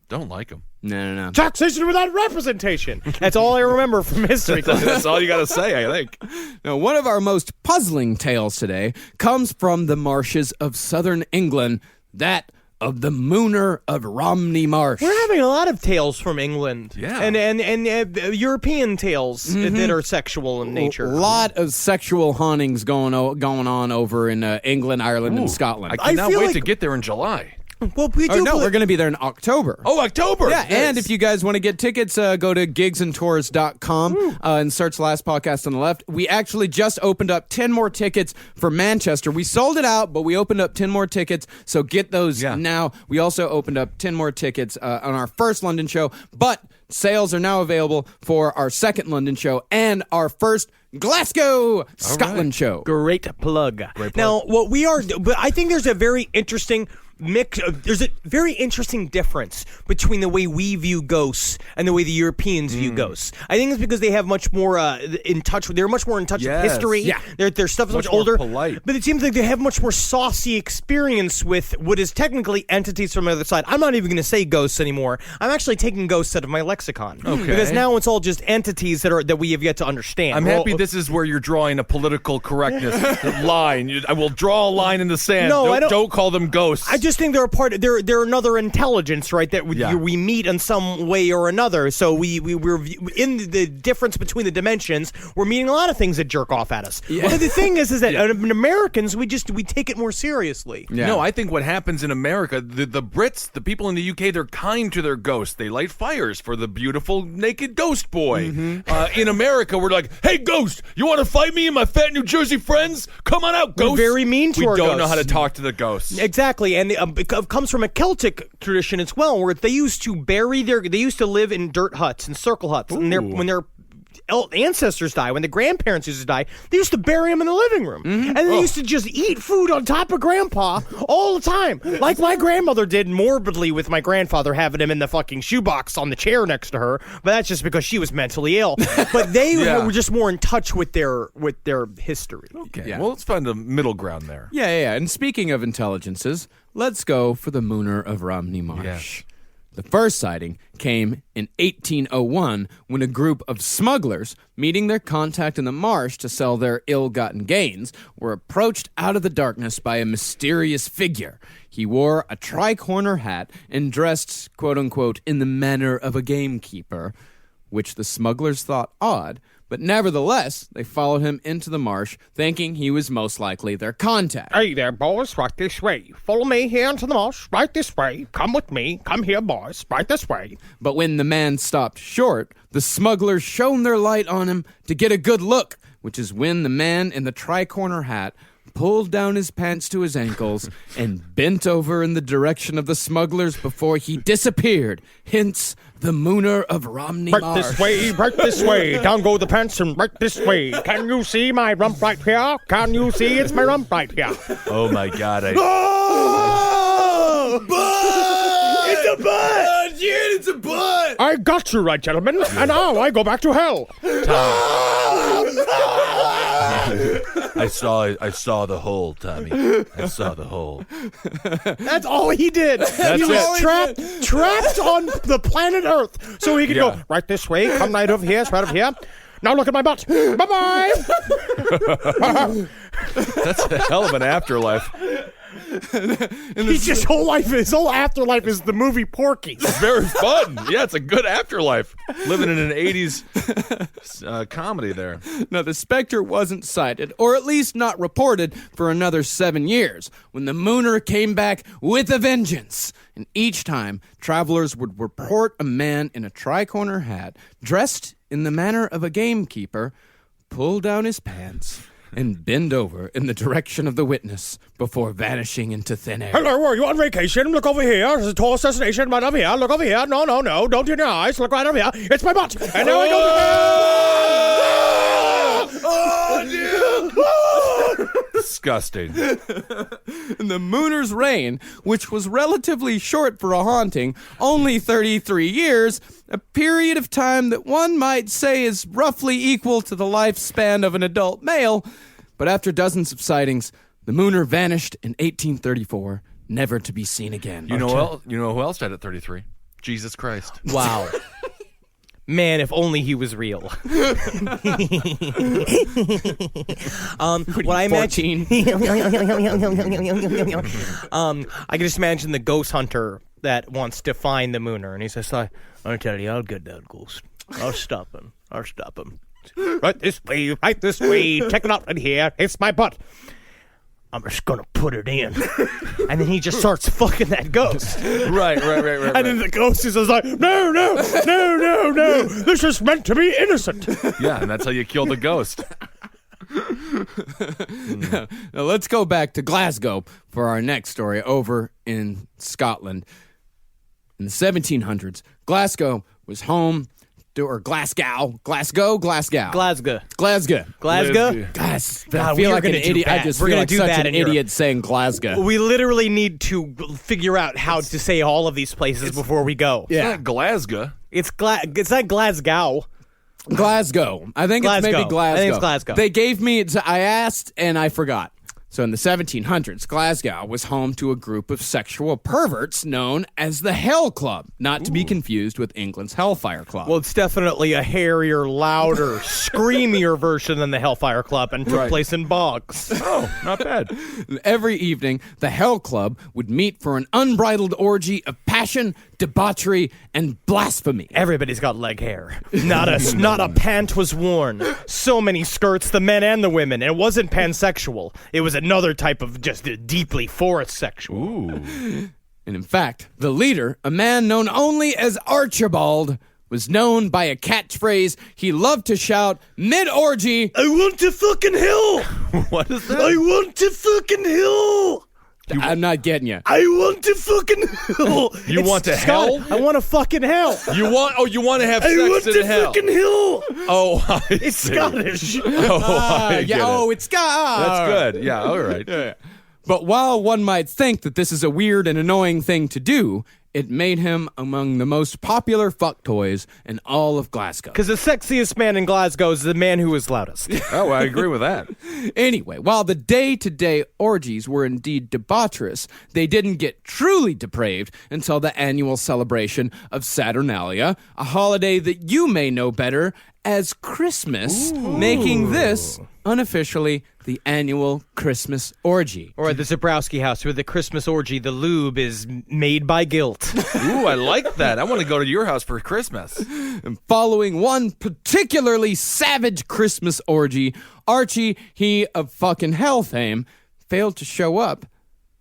Don't like them. No. Taxation without representation. That's all I remember from history class. That's all you got to say, I think. Now, one of our most puzzling tales today comes from the marshes of southern England, that of the Mooner of Romney Marsh. We're having a lot of tales from England. Yeah. And European tales that are sexual in nature. A lot of sexual hauntings going on over in England, Ireland, and Scotland. I cannot feel wait like- to get there in July. Well, we do. We're going to be there in October. Oh, October! Yeah, Nice. and if you guys want to get tickets, go to gigsandtours.com and search Last Podcast on the Left. We actually just opened up 10 more tickets for Manchester. We sold it out, but we opened up 10 more tickets, so get those now. We also opened up 10 more tickets on our first London show, but sales are now available for our second London show and our first Glasgow, Scotland show. Great plug. Now, what we are, but I think there's a very interesting there's a very interesting difference between the way we view ghosts and the way the Europeans view ghosts. I think it's because they have much more they're much more in touch with history. Yeah. Their stuff is much older. Polite. But it seems like they have much more saucy experience with what is technically entities from the other side. I'm not even going to say ghosts anymore. I'm actually taking ghosts out of my lexicon. Okay. Because now it's all just entities that we have yet to understand. I'm happy this is where you're drawing a political correctness line. I will draw a line in the sand. No, don't call them ghosts. I just think they're a part. They're another intelligence, right? That we meet in some way or another. So we're in the difference between the dimensions. We're meeting a lot of things that jerk off at us. Yeah. But the thing is that Americans we take it more seriously. Yeah. No, I think what happens in America, the Brits, the people in the UK, they're kind to their ghosts. They light fires for the beautiful naked ghost boy. In America, we're like, hey, ghost, you want to fight me and my fat New Jersey friends? Come on out, ghost. We're very mean to our ghosts. We don't know how to talk to the ghosts. Exactly, and it comes from a Celtic tradition as well, where they used to live in dirt huts and circle huts, and when their ancestors die, when the grandparents used to die, they used to bury them in the living room, and they used to just eat food on top of Grandpa all the time, like my grandmother did morbidly with my grandfather having him in the fucking shoebox on the chair next to her. But that's just because she was mentally ill. But they were just more in touch with their history. Okay, well, let's find a middle ground there. Yeah. And speaking of intelligences, let's go for the Mooner of Romney Marsh. Yes. The first sighting came in 1801 when a group of smugglers, meeting their contact in the marsh to sell their ill-gotten gains, were approached out of the darkness by a mysterious figure. He wore a tri-corner hat and dressed, quote-unquote, in the manner of a gamekeeper, which the smugglers thought odd, but nevertheless, they followed him into the marsh, thinking he was most likely their contact. Hey there, boys, right this way. Follow me here into the marsh, right this way. Come with me. Come here, boys, right this way. But when the man stopped short, the smugglers shone their light on him to get a good look, which is when the man in the tri-corner hat pulled down his pants to his ankles and bent over in the direction of the smugglers before he disappeared. Hence, the Mooner of Romney Marsh. Right this way. Down go the pants and right this way. Can you see my rump right here? Can you see it's my rump right here? Oh my God! It's a butt! Dude, it's a butt! I got you right, gentlemen. And now I go back to hell. I saw the hole, Tommy. I saw the hole. That's all he did. He was trapped on the planet Earth. So he could go right this way, come right over here, right over here. Now look at my butt. Bye-bye. That's a hell of an afterlife. His whole afterlife is the movie Porky. It's very fun. Yeah, it's a good afterlife. Living in an 80s comedy there. No, the specter wasn't sighted, or at least not reported, for another 7 years, when the Mooner came back with a vengeance. And each time, travelers would report a man in a tri-corner hat, dressed in the manner of a gamekeeper, pull down his pants and bend over in the direction of the witness before vanishing into thin air. Hello, are you on vacation? Look over here. There's a tourist destination right over here. Look over here. No. Don't do your eyes. Look right over here. It's my butt. And now I go to... Oh, dude. Disgusting. And the Mooner's reign, which was relatively short for a haunting, only 33 years, a period of time that one might say is roughly equal to the lifespan of an adult male. But after dozens of sightings, the Mooner vanished in 1834, never to be seen again. You know who else died at 33? Jesus Christ. Wow. Man, if only he was real. What I imagine, I can just imagine the ghost hunter that wants to find the Mooner, and he says, "I tell you, I'll get that ghost. I'll stop him. Right this way. Check it out right here. It's my butt." I'm just gonna put it in. And then he just starts fucking that ghost. Right. And then the ghost is just like, no. This is meant to be innocent. Yeah, and that's how you kill the ghost. Now let's go back to Glasgow for our next story over in Scotland. In the 1700s, Glasgow was home to, or Glasgow. Guys, I feel like an idiot. I just feel like such an idiot saying Glasgow. We literally need to figure out how to say all of these places before we go. It's not Glasgow. It's not Glasgow. Glasgow. I think it's maybe Glasgow. I think it's Glasgow. They gave me, I asked and I forgot. So in the 1700s, Glasgow was home to a group of sexual perverts known as the Hell Club, not to be confused with England's Hellfire Club. Well, it's definitely a hairier, louder, screamier version than the Hellfire Club and took place in bogs. Oh, not bad. Every evening, the Hell Club would meet for an unbridled orgy of passion, debauchery, and blasphemy. Everybody's got leg hair. Not a pant was worn. So many skirts, the men and the women. And it wasn't pansexual. It was another type of just deeply forest sexual. Ooh. And in fact, the leader, a man known only as Archibald, was known by a catchphrase he loved to shout mid-orgy, I want to fucking hell! What is that? I want to fucking hell! I'm not getting you. I want to fucking hell. You want to hell? I want to fucking hell. You want to have sex I want in to hell? fucking hell. Oh, It's Scottish. I get it. It's Scottish. That's good. Yeah, all right. Yeah. But while one might think that this is a weird and annoying thing to do, it made him among the most popular fuck toys in all of Glasgow. Because the sexiest man in Glasgow is the man who is loudest. Oh, I agree with that. Anyway, while the day-to-day orgies were indeed debaucherous, they didn't get truly depraved until the annual celebration of Saturnalia, a holiday that you may know better as Christmas, making this unofficially the annual Christmas orgy. Or at the Zabrowski house, where the Christmas orgy, the lube is made by guilt. Ooh, I like that. I want to go to your house for Christmas. And following one particularly savage Christmas orgy, Archie, he of fucking hell fame, failed to show up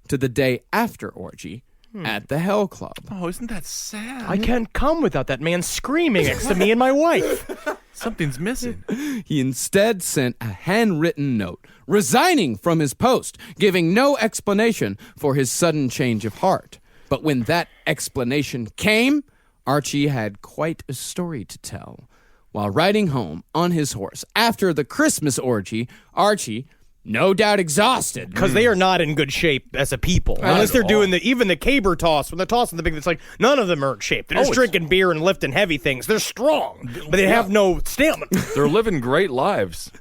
to the day after orgy at the Hell Club. Oh, isn't that sad? I can't come without that man screaming next to me and my wife. Something's missing. He instead sent a handwritten note, resigning from his post, giving no explanation for his sudden change of heart. But when that explanation came, Archie had quite a story to tell. While riding home on his horse after the Christmas orgy, Archie, no doubt exhausted. Because they are not in good shape as a people. Unless they're doing even the caber toss. When they're tossing the big, it's like, none of them are in shape. They're just drinking beer and lifting heavy things. They're strong, but they have no stamina. They're living great lives.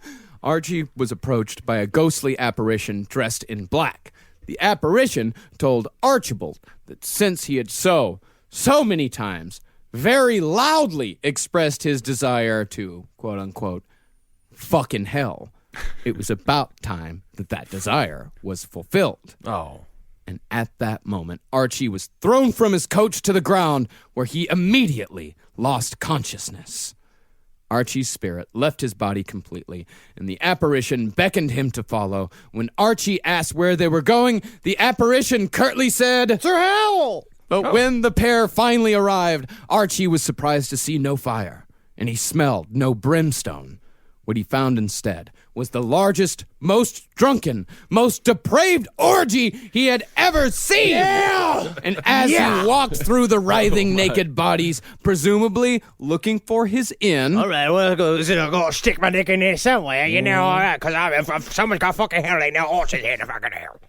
Archie was approached by a ghostly apparition dressed in black. The apparition told Archibald that since he had so many times, very loudly expressed his desire to, quote-unquote, fucking hell, it was about time that desire was fulfilled. Oh. And at that moment, Archie was thrown from his coach to the ground, where he immediately lost consciousness. Archie's spirit left his body completely, and the apparition beckoned him to follow. When Archie asked where they were going, the apparition curtly said, "Sir Howell!" But when the pair finally arrived, Archie was surprised to see no fire, and he smelled no brimstone. What he found instead was the largest, most drunken, most depraved orgy he had ever seen. Yeah! And as he walked through the writhing naked bodies, presumably looking for his inn. All right, well, I've got to stick my dick in there somewhere, you know, all right, because if someone's got fucking hell, ain't no horses here to fucking hell.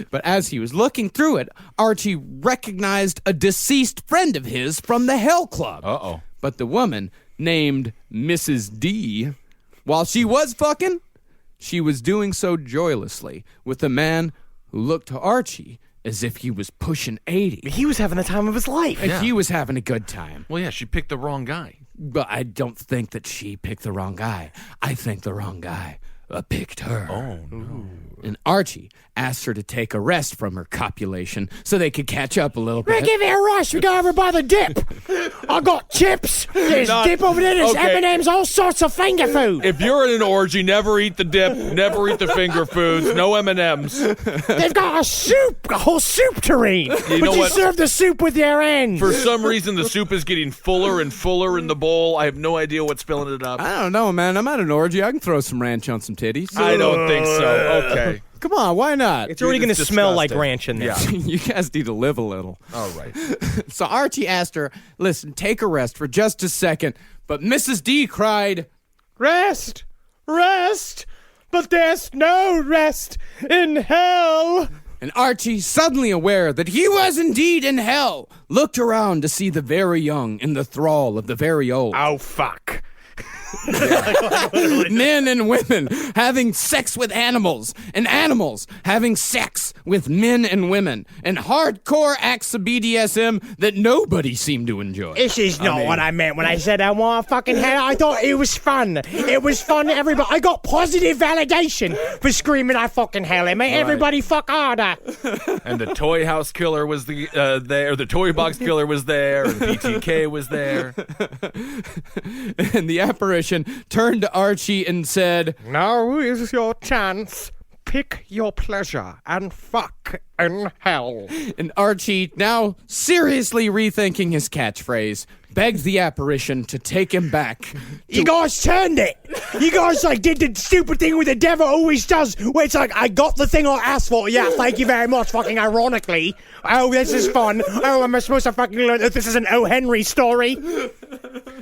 But as he was looking through it, Archie recognized a deceased friend of his from the Hell Club. Uh-oh. But the woman, named Mrs. D, while she was fucking, she was doing so joylessly with a man who looked to Archie as if he was pushing 80. He was having the time of his life. And he was having a good time. Well, yeah, she picked the wrong guy. But I don't think that she picked the wrong guy. I think the wrong guy picked her. Oh, no. And Archie asked her to take a rest from her copulation so they could catch up a little bit. Give it a rush. We go over by the dip. I got chips. There's dip over there. There's M&M's, all sorts of finger food. If you're in an orgy, never eat the dip, never eat the finger foods, no M&Ms. They've got a whole soup tureen. You know what? serve the soup with your hands. For some reason, the soup is getting fuller and fuller in the bowl. I have no idea what's filling it up. I don't know, man. I'm at an orgy. I can throw some ranch on some titties. I don't think so. Okay. Come on, why not? It's already going to smell like ranch in there. Yeah. You guys need to live a little. All right. So Archie asked her, listen, take a rest for just a second. But Mrs. D cried, Rest. But there's no rest in hell. and Archie, suddenly aware that he was indeed in hell, looked around to see the very young in the thrall of the very old. Oh, fuck. Men and women having sex with animals, and animals having sex with men and women, and hardcore acts of BDSM that nobody seemed to enjoy. This is not what I meant when I said I want to fucking hell. I thought it was fun. It was fun, everybody. I got positive validation for screaming I fucking hell. It made everybody fuck harder. And the toy house killer was there. The toy box killer was there. And BTK was there. And the apparition turned to Archie and said, Now is your chance. Pick your pleasure and fuck in hell. And Archie, now seriously rethinking his catchphrase, begged the apparition to take him back. You guys turned it. You guys did the stupid thing with the devil always does, where it's like, I got the thing I asked for. Yeah, thank you very much, fucking ironically. Oh, this is fun. Oh, am I supposed to fucking learn that this is an O. Henry story?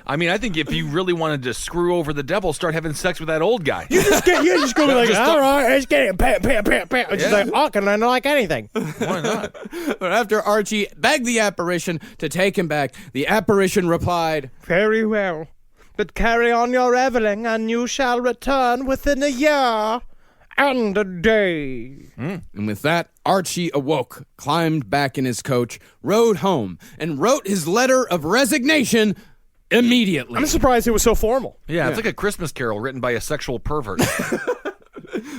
I mean, I think if you really wanted to screw over the devil, start having sex with that old guy. You just go like, all right, let's get it. Pat. It's just like, I can learn like anything. Why not? But after Archie begged the apparition to take him back, the apparition replied, Very well. But carry on your reveling, and you shall return within a year and a day. And with that, Archie awoke, climbed back in his coach, rode home, and wrote his letter of resignation immediately. I'm surprised it was so formal. Yeah, it's like a Christmas carol written by a sexual pervert.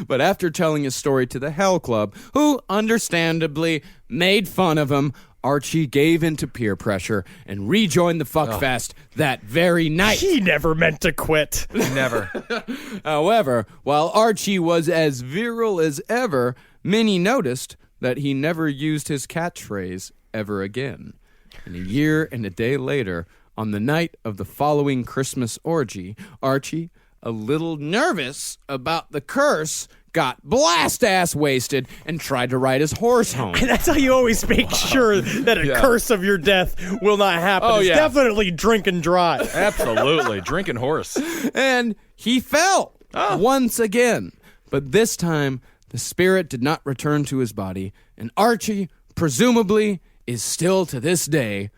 But after telling his story to the Hell Club, who understandably made fun of him, Archie gave in to peer pressure and rejoined the fuckfest that very night. He never meant to quit. Never. However, while Archie was as virile as ever, many noticed that he never used his catchphrase ever again. And a year and a day later, on the night of the following Christmas orgy, Archie, a little nervous about the curse, got blast-ass wasted and tried to ride his horse home. And that's how you always make sure that a curse of your death will not happen. Oh, it's yeah. definitely drink and drive. Absolutely. Drinking horse. And he fell once again. But this time, the spirit did not return to his body, and Archie, presumably, is still to this day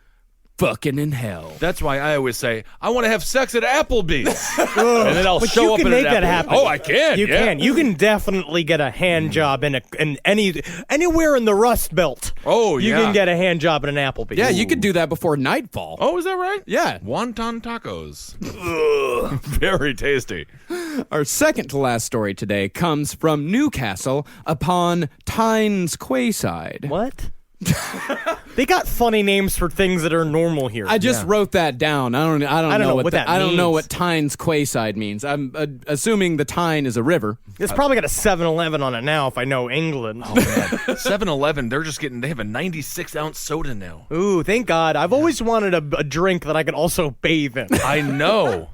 fucking in hell. That's why I always say, I want to have sex at Applebee's. And then I'll But show you up can at make an that Applebee's. happen. Oh, I can. You can. You can definitely get a hand job in anywhere in the Rust Belt. Oh, You yeah. can get a hand job at an Applebee's. Yeah, you could do that before nightfall. Oh, is that right? Yeah. Wonton tacos. Very tasty. Our second to last story today comes from Newcastle upon Tynes Quayside. What? They got funny names for things that are normal here. I just wrote that down. I don't know what that I don't know means. what Tynes Quayside means. I'm assuming the Tyne is a river. It's probably got a 7-Eleven on it now if I know England. Oh, man. 7-Eleven, they have a 96-ounce soda now. Ooh, thank God. I've always wanted a drink that I could also bathe in. I know.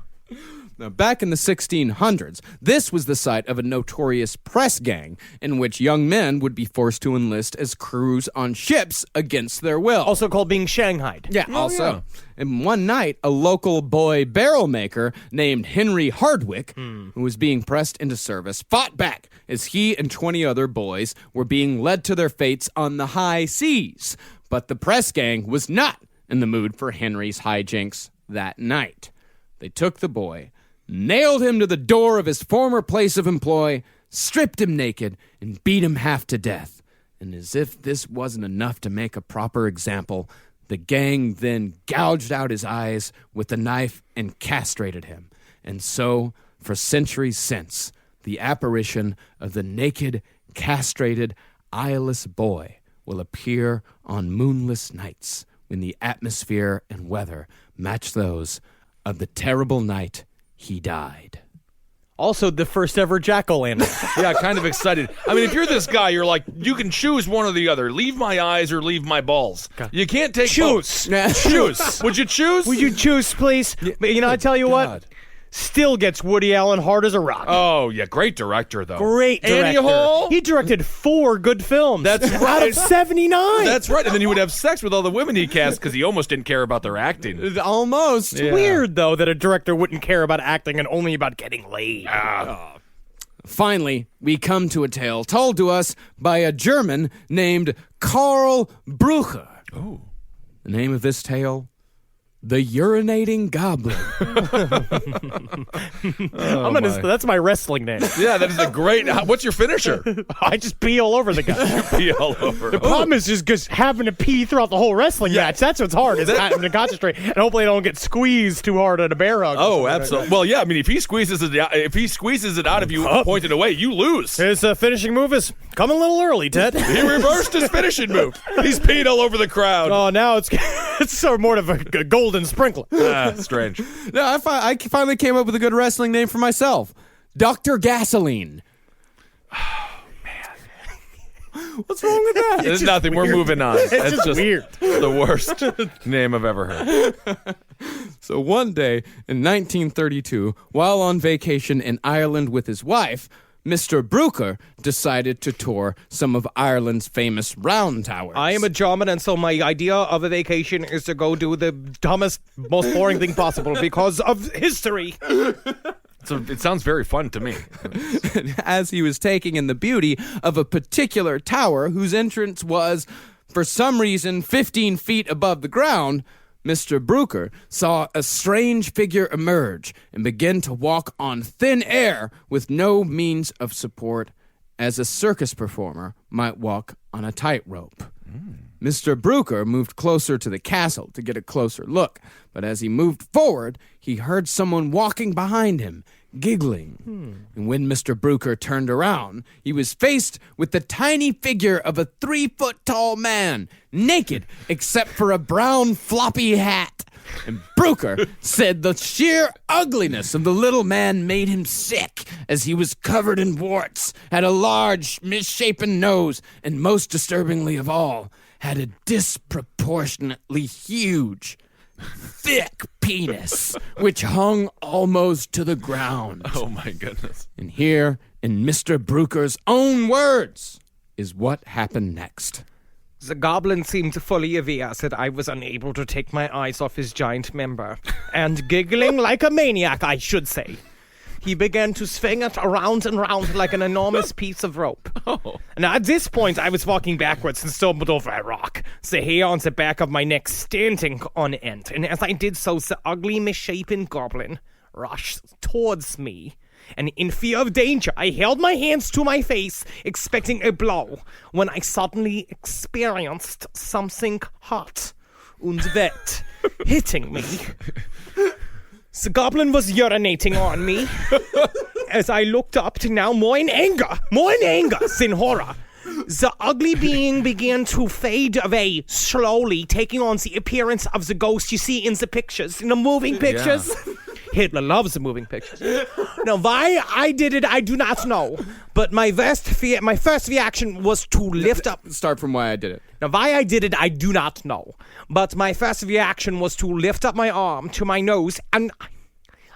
Now, back in the 1600s, this was the site of a notorious press gang in which young men would be forced to enlist as crews on ships against their will. Also called being shanghaied. Yeah, also. And one night, a local boy barrel maker named Henry Hardwick, who was being pressed into service, fought back as he and 20 other boys were being led to their fates on the high seas. But the press gang was not in the mood for Henry's hijinks that night. They took the boy, nailed him to the door of his former place of employ, stripped him naked, and beat him half to death. And as if this wasn't enough to make a proper example, the gang then gouged out his eyes with a knife and castrated him. And so, for centuries since, the apparition of the naked, castrated, eyeless boy will appear on moonless nights when the atmosphere and weather match those of the terrible night he died. Also, the first ever jack-o'-lantern. Yeah, kind of excited. I mean, if you're this guy, you're like, you can choose one or the other. Leave my eyes or leave my balls. You can't take Choose. both. Choose. Would you choose? Would you choose, please? You know, I tell you what. Still gets Woody Allen hard as a rock. Oh, yeah, great director, though. Great director. Annie Hall? He directed 4 good films. That's right. Out of 79. That's right. And then he would have sex with all the women he cast because he almost didn't care about their acting. Almost. It's weird, though, that a director wouldn't care about acting and only about getting laid. Finally, we come to a tale told to us by a German named Karl Brücher. Oh. The name of this tale? The Urinating Goblin. That's my wrestling name. Yeah, that is a great... What's your finisher? I just pee all over the guy. Pee all over. The problem is just having to pee throughout the whole wrestling match. That's what's hard, is having to concentrate. And hopefully I don't get squeezed too hard at a bear hug. Oh, absolutely. Well, yeah, I mean, if he squeezes it out of you pointed away, you lose. His finishing move is coming a little early, Ted. He reversed his finishing move. He's peed all over the crowd. Oh, now it's sort of more of a golden sprinkler. Strange. No, I finally came up with a good wrestling name for myself. Dr. Gasoline. Oh, man. What's wrong with that? There's nothing. Weird. We're moving on. It's just weird. The worst name I've ever heard. So one day in 1932, while on vacation in Ireland with his wife, Mr. Brücher decided to tour some of Ireland's famous round towers. I am a German, and so my idea of a vacation is to go do the dumbest, most boring thing possible because of history. So it sounds very fun to me. As he was taking in the beauty of a particular tower whose entrance was, for some reason, 15 feet above the ground, Mr. Brücher saw a strange figure emerge and begin to walk on thin air with no means of support, as a circus performer might walk on a tightrope. Mr. Brücher moved closer to the castle to get a closer look, but as he moved forward, he heard someone walking behind him, giggling. And when Mr. Brücher turned around, he was faced with the tiny figure of a 3-foot-tall man, naked except for a brown floppy hat. And Brücher said the sheer ugliness of the little man made him sick, as he was covered in warts, had a large, misshapen nose, and most disturbingly of all, had a disproportionately huge, thick penis, which hung almost to the ground. Oh, my goodness. And here, in Mr. Brücher's own words, is what happened next. The goblin seemed fully aware that I was unable to take my eyes off his giant member, and giggling like a maniac, I should say. He began to swing it around and round like an enormous piece of rope. Oh. And at this point, I was walking backwards and stumbled over a rock, the hair on the back of my neck standing on end. And as I did so, the ugly, misshapen goblin rushed towards me. And in fear of danger, I held my hands to my face, expecting a blow, when I suddenly experienced something hot and wet hitting me. The goblin was urinating on me. As I looked up to now more in anger than horror. The ugly being began to fade away slowly, taking on the appearance of the ghost you see in the pictures, in the moving pictures. Yeah. Hitler loves the moving pictures. Now, why I did it, I do not know. But my first reaction was to lift up. Start from why I did it. Now, why I did it, I do not know. But my first reaction was to lift up my arm to my nose, and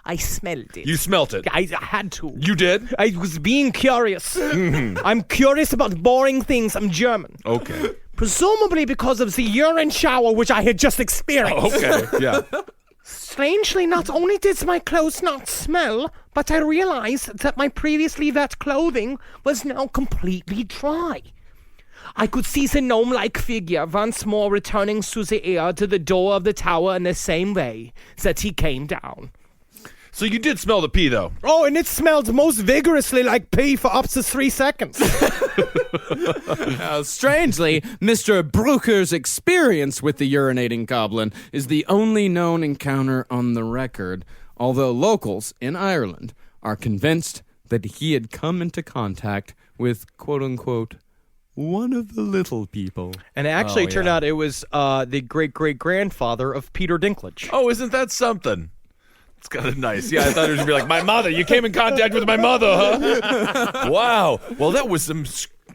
I smelled it. You smelt it? I had to. You did? I was being curious. I'm curious about boring things. I'm German. Okay. Presumably because of the urine shower which I had just experienced. Okay, yeah. Strangely, not only did my clothes not smell, but I realized that my previously wet clothing was now completely dry. I could see the gnome-like figure once more returning through the air to the door of the tower in the same way that he came down. So you did smell the pee, though. Oh, and it smelled most vigorously like pee for up to 3 seconds. Now, strangely, Mr. Brücher's experience with the urinating goblin is the only known encounter on the record, although locals in Ireland are convinced that he had come into contact with, quote-unquote, one of the little people. And it actually turned out it was the great-great-grandfather of Peter Dinklage. Oh, isn't that something? It's kind of nice. Yeah, I thought it was going to be like, my mother. You came in contact with my mother, huh? Wow. Well, that was some...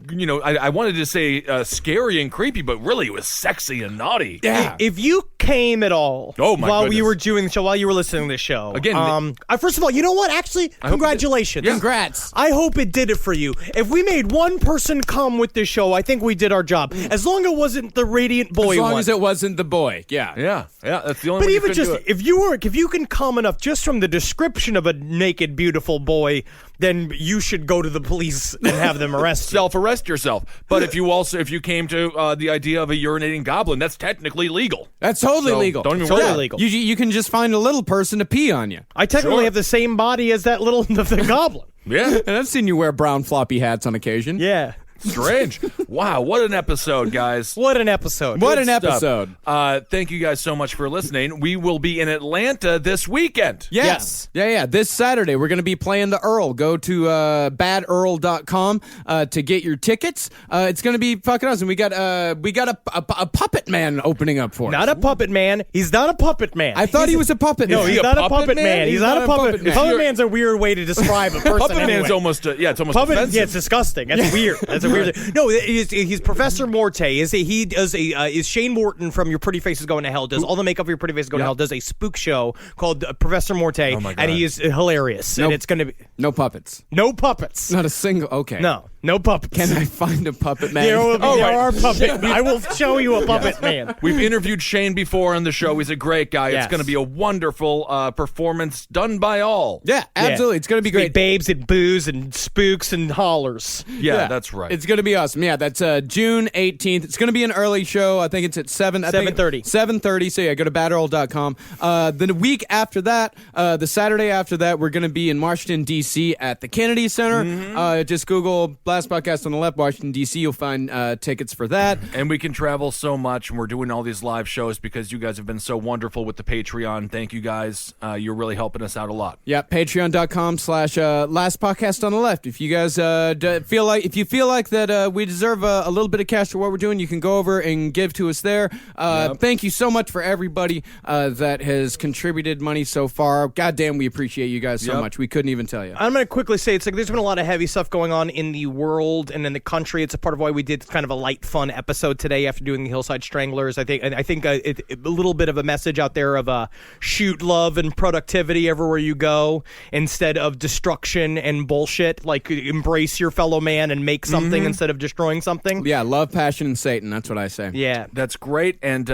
I wanted to say scary and creepy, but really it was sexy and naughty. Yeah. If you came at all while we were doing the show, while you were listening to the show. Again, first of all, you know what? Actually, congratulations. Congrats. I hope it did it for you. If we made one person come with this show, I think we did our job. As long as it wasn't the radiant boy As long one. as it wasn't the boy. Yeah. Yeah. That's the only But way even you just, do it. if you can come enough just from the description of a naked, beautiful boy, then you should go to the police and have them arrest you. Self-arrest yourself. But if you came to the idea of a urinating goblin, that's technically legal. That's totally legal. Don't even Totally worry. legal. You can just find a little person to pee on you. I technically have the same body as that little the goblin. Yeah. And I've seen you wear brown floppy hats on occasion. Yeah. Strange. Wow, what an episode, guys. What an episode. What an Good episode. stuff. Thank you guys so much for listening. We will be in Atlanta this weekend. Yes. Yeah. This Saturday, we're going to be playing the Earl. Go to badearl.com to get your tickets. It's going to be fucking awesome. We got a puppet man opening up for us. Not a puppet man. He's not a puppet man. I thought he was a puppet man. No, he's not a puppet man. He's not a puppet man. Puppet man's a weird way to describe a person. Puppet anyway. man's almost, it's almost Puppet, offensive. yeah, it's disgusting. That's weird. That's a weird. No, he's Professor Morte. Is Shane Morton from Your Pretty Face is Going to Hell? Does all the makeup of Your Pretty Face is Going to Hell? Does a spook show called Professor Morte, and he is hilarious. And it's going to be no puppets. No puppets. Not a single. Okay. No puppets. Can I find a puppet man? There are puppet. I will show you a puppet man. We've interviewed Shane before on the show. He's a great guy. Yes. It's going to be a wonderful performance done by all. Yeah, absolutely. It's going to be great. Babes and booze and spooks and hollers. Yeah, that's right. It's going to be awesome. Yeah, that's June 18th. It's going to be an early show. I think it's at 7:30. 7:30. So yeah, go to badearl.com. The week after that, the Saturday after that, we're going to be in Washington, D.C. at the Kennedy Center. Just Google Blast Podcast on the Left, Washington, D.C. You'll find tickets for that. And we can travel so much, and we're doing all these live shows because you guys have been so wonderful with the Patreon. Thank you guys. You're really helping us out a lot. Yeah, patreon.com/Last Podcast on the Left. If you guys feel like that we deserve a little bit of cash for what we're doing, you can go over and give to us there. Thank you so much for everybody that has contributed money so far. God damn, we appreciate you guys so much. We couldn't even tell you. I'm going to quickly say it's like there's been a lot of heavy stuff going on in the world and in the country. It's a part of why we did kind of a light, fun episode today after doing the Hillside Stranglers. I think a little bit of a message out there of shoot love and productivity everywhere you go instead of destruction and bullshit. Like embrace your fellow man and make something instead of destroying something. Yeah, love, passion, and Satan. That's what I say. Yeah, that's great. And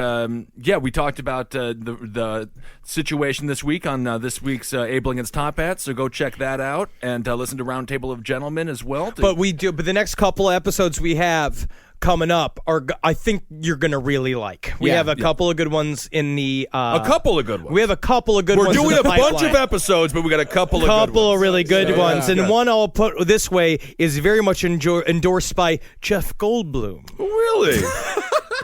we talked about the situation this week on this week's Abel Against Top Hats. So go check that out and listen to Roundtable of Gentlemen as well. But the next couple of episodes we have coming up are I think you're gonna really like. We have a couple of good ones in the a couple of good ones. We have a couple of good ones. We're doing in the a bunch pipeline. of episodes, but we got a couple of really good ones. And one I'll put this way is very much endorsed by Jeff Goldblum. Really?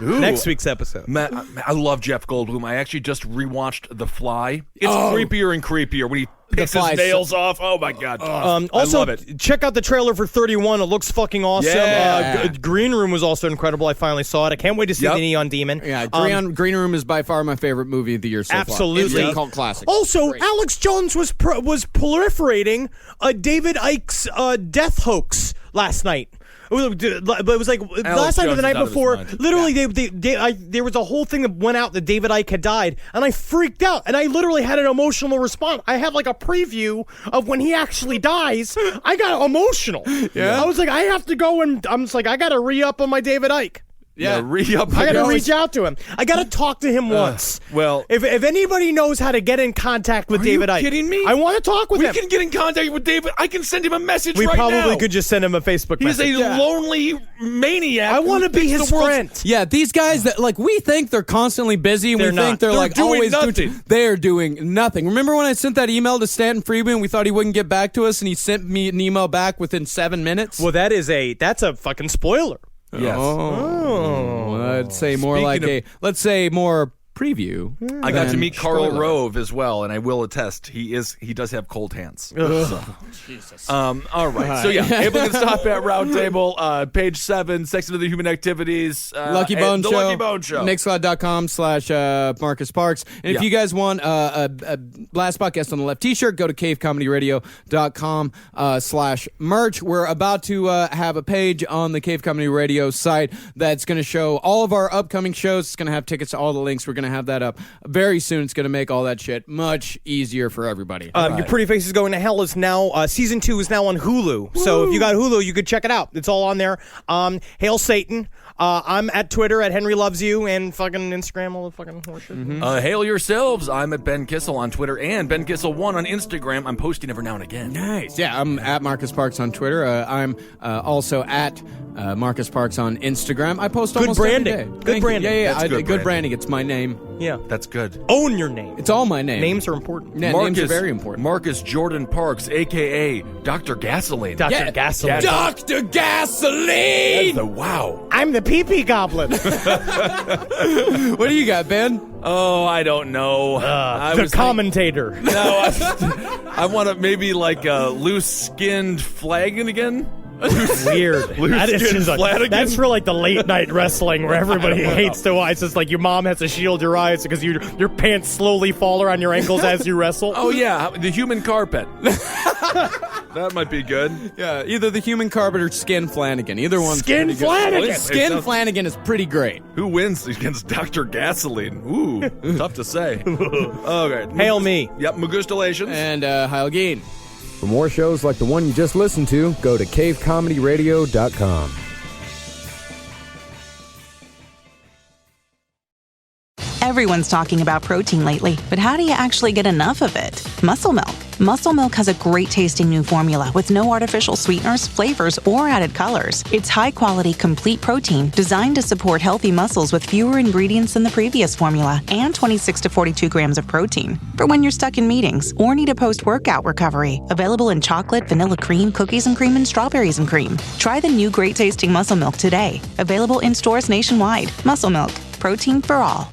Next week's episode. Matt, I love Jeff Goldblum. I actually just rewatched The Fly. It's creepier and creepier when he picks his nails off. Oh my god! Also, I love it. Check out the trailer for 31. It looks fucking awesome. Yeah. Green Room was also incredible. I finally saw it. I can't wait to see the Neon Demon. Yeah, Green Room is by far my favorite movie of the year so absolutely. far. It's a cult classic. Also, Alex Jones was proliferating David Icke's death hoax last night. But it was like last night or the night before. Literally, there was a whole thing that went out that David Icke had died, and I freaked out. And I literally had an emotional response. I had like a preview of when he actually dies. I got emotional. Yeah, I was like, I have to go and I'm just like, I got to re-up on my David Icke. Yeah, re-up. I got to reach out to him. I got to talk to him once. Well, if anybody knows how to get in contact with David Icke, are you kidding me? I want to talk with him. We can get in contact with David. I can send him a message right now. We probably could just send him a Facebook message. He's a lonely maniac. I want to be his friend. Yeah, these guys that we think they're constantly busy. And we think they're like doing always nothing. They're doing nothing. Remember when I sent that email to Stanton Friedman and we thought he wouldn't get back to us, and he sent me an email back within 7 minutes? Well, that's a fucking spoiler. Yes. I'd say more let's say more preview. I got to than meet Karl spoiler. Rove as well, and I will attest he does have cold hands. So. Jesus. All right. So yeah, able to stop at Roundtable, page 7, Sex and Other Human Activities, Lucky Bone the Show. Lucky Bone Show. MixCloud.com/Marcus Parks. And if you guys want a Last Podcast on the Left t-shirt, go to cavecomedyradio.com/merch. We're about to have a page on the Cave Comedy Radio site that's going to show all of our upcoming shows. It's going to have tickets to all the links. We're going to have that up very soon. It's going to make all that shit much easier for everybody. Your Pretty Faces Going to Hell is now, season 2 is now on Hulu. So if you got Hulu, you could check it out. It's all on there. Hail Satan. I'm at Twitter at Henry Loves You and fucking Instagram, all the fucking horseshit. Hail yourselves. I'm at Ben Kissel on Twitter and Ben Kissel1 on Instagram. I'm posting every now and again. Nice. Yeah, I'm at Marcus Parks on Twitter. I'm also at Marcus Parks on Instagram. I post almost branding. every day. Good Thank you. branding. Yeah, That's good good branding. branding. It's my name. Yeah. That's good. Own your name. It's all my name. Names are important. Yeah, names are very important. Marcus Jordan Parks, a.k.a. Dr. Gasoline. Dr. Gasoline. Dr. Gasoline! Wow. I'm the pee-pee goblin. What do you got, Ben? Oh, I don't know. The commentator. No, I want to maybe like a loose-skinned flagon again. Weird. That is just Flanagan. that's for like the late night wrestling where everybody hates to watch. It's just like your mom has to shield your eyes because your pants slowly fall around your ankles as you wrestle. Oh, yeah, the human carpet. That might be good. Yeah, either the Human Carpet or Skin Flanagan. Either one. Skin Flanagan. Skin Flanagan is pretty great. Who wins against Dr. Gasoline? Ooh, tough to say. Okay. Hail me. Yep, Magustalations. And Heil Geen. For more shows like the one you just listened to, go to cavecomedyradio.com. Everyone's talking about protein lately, but how do you actually get enough of it? Muscle Milk. Muscle Milk has a great tasting new formula with no artificial sweeteners, flavors, or added colors. It's high quality, complete protein designed to support healthy muscles with fewer ingredients than the previous formula and 26 to 42 grams of protein for when you're stuck in meetings or need a post-workout recovery. Available in chocolate, vanilla cream, cookies and cream, and strawberries and cream. Try the new great tasting Muscle Milk today. Available in stores nationwide. Muscle Milk. Protein for all.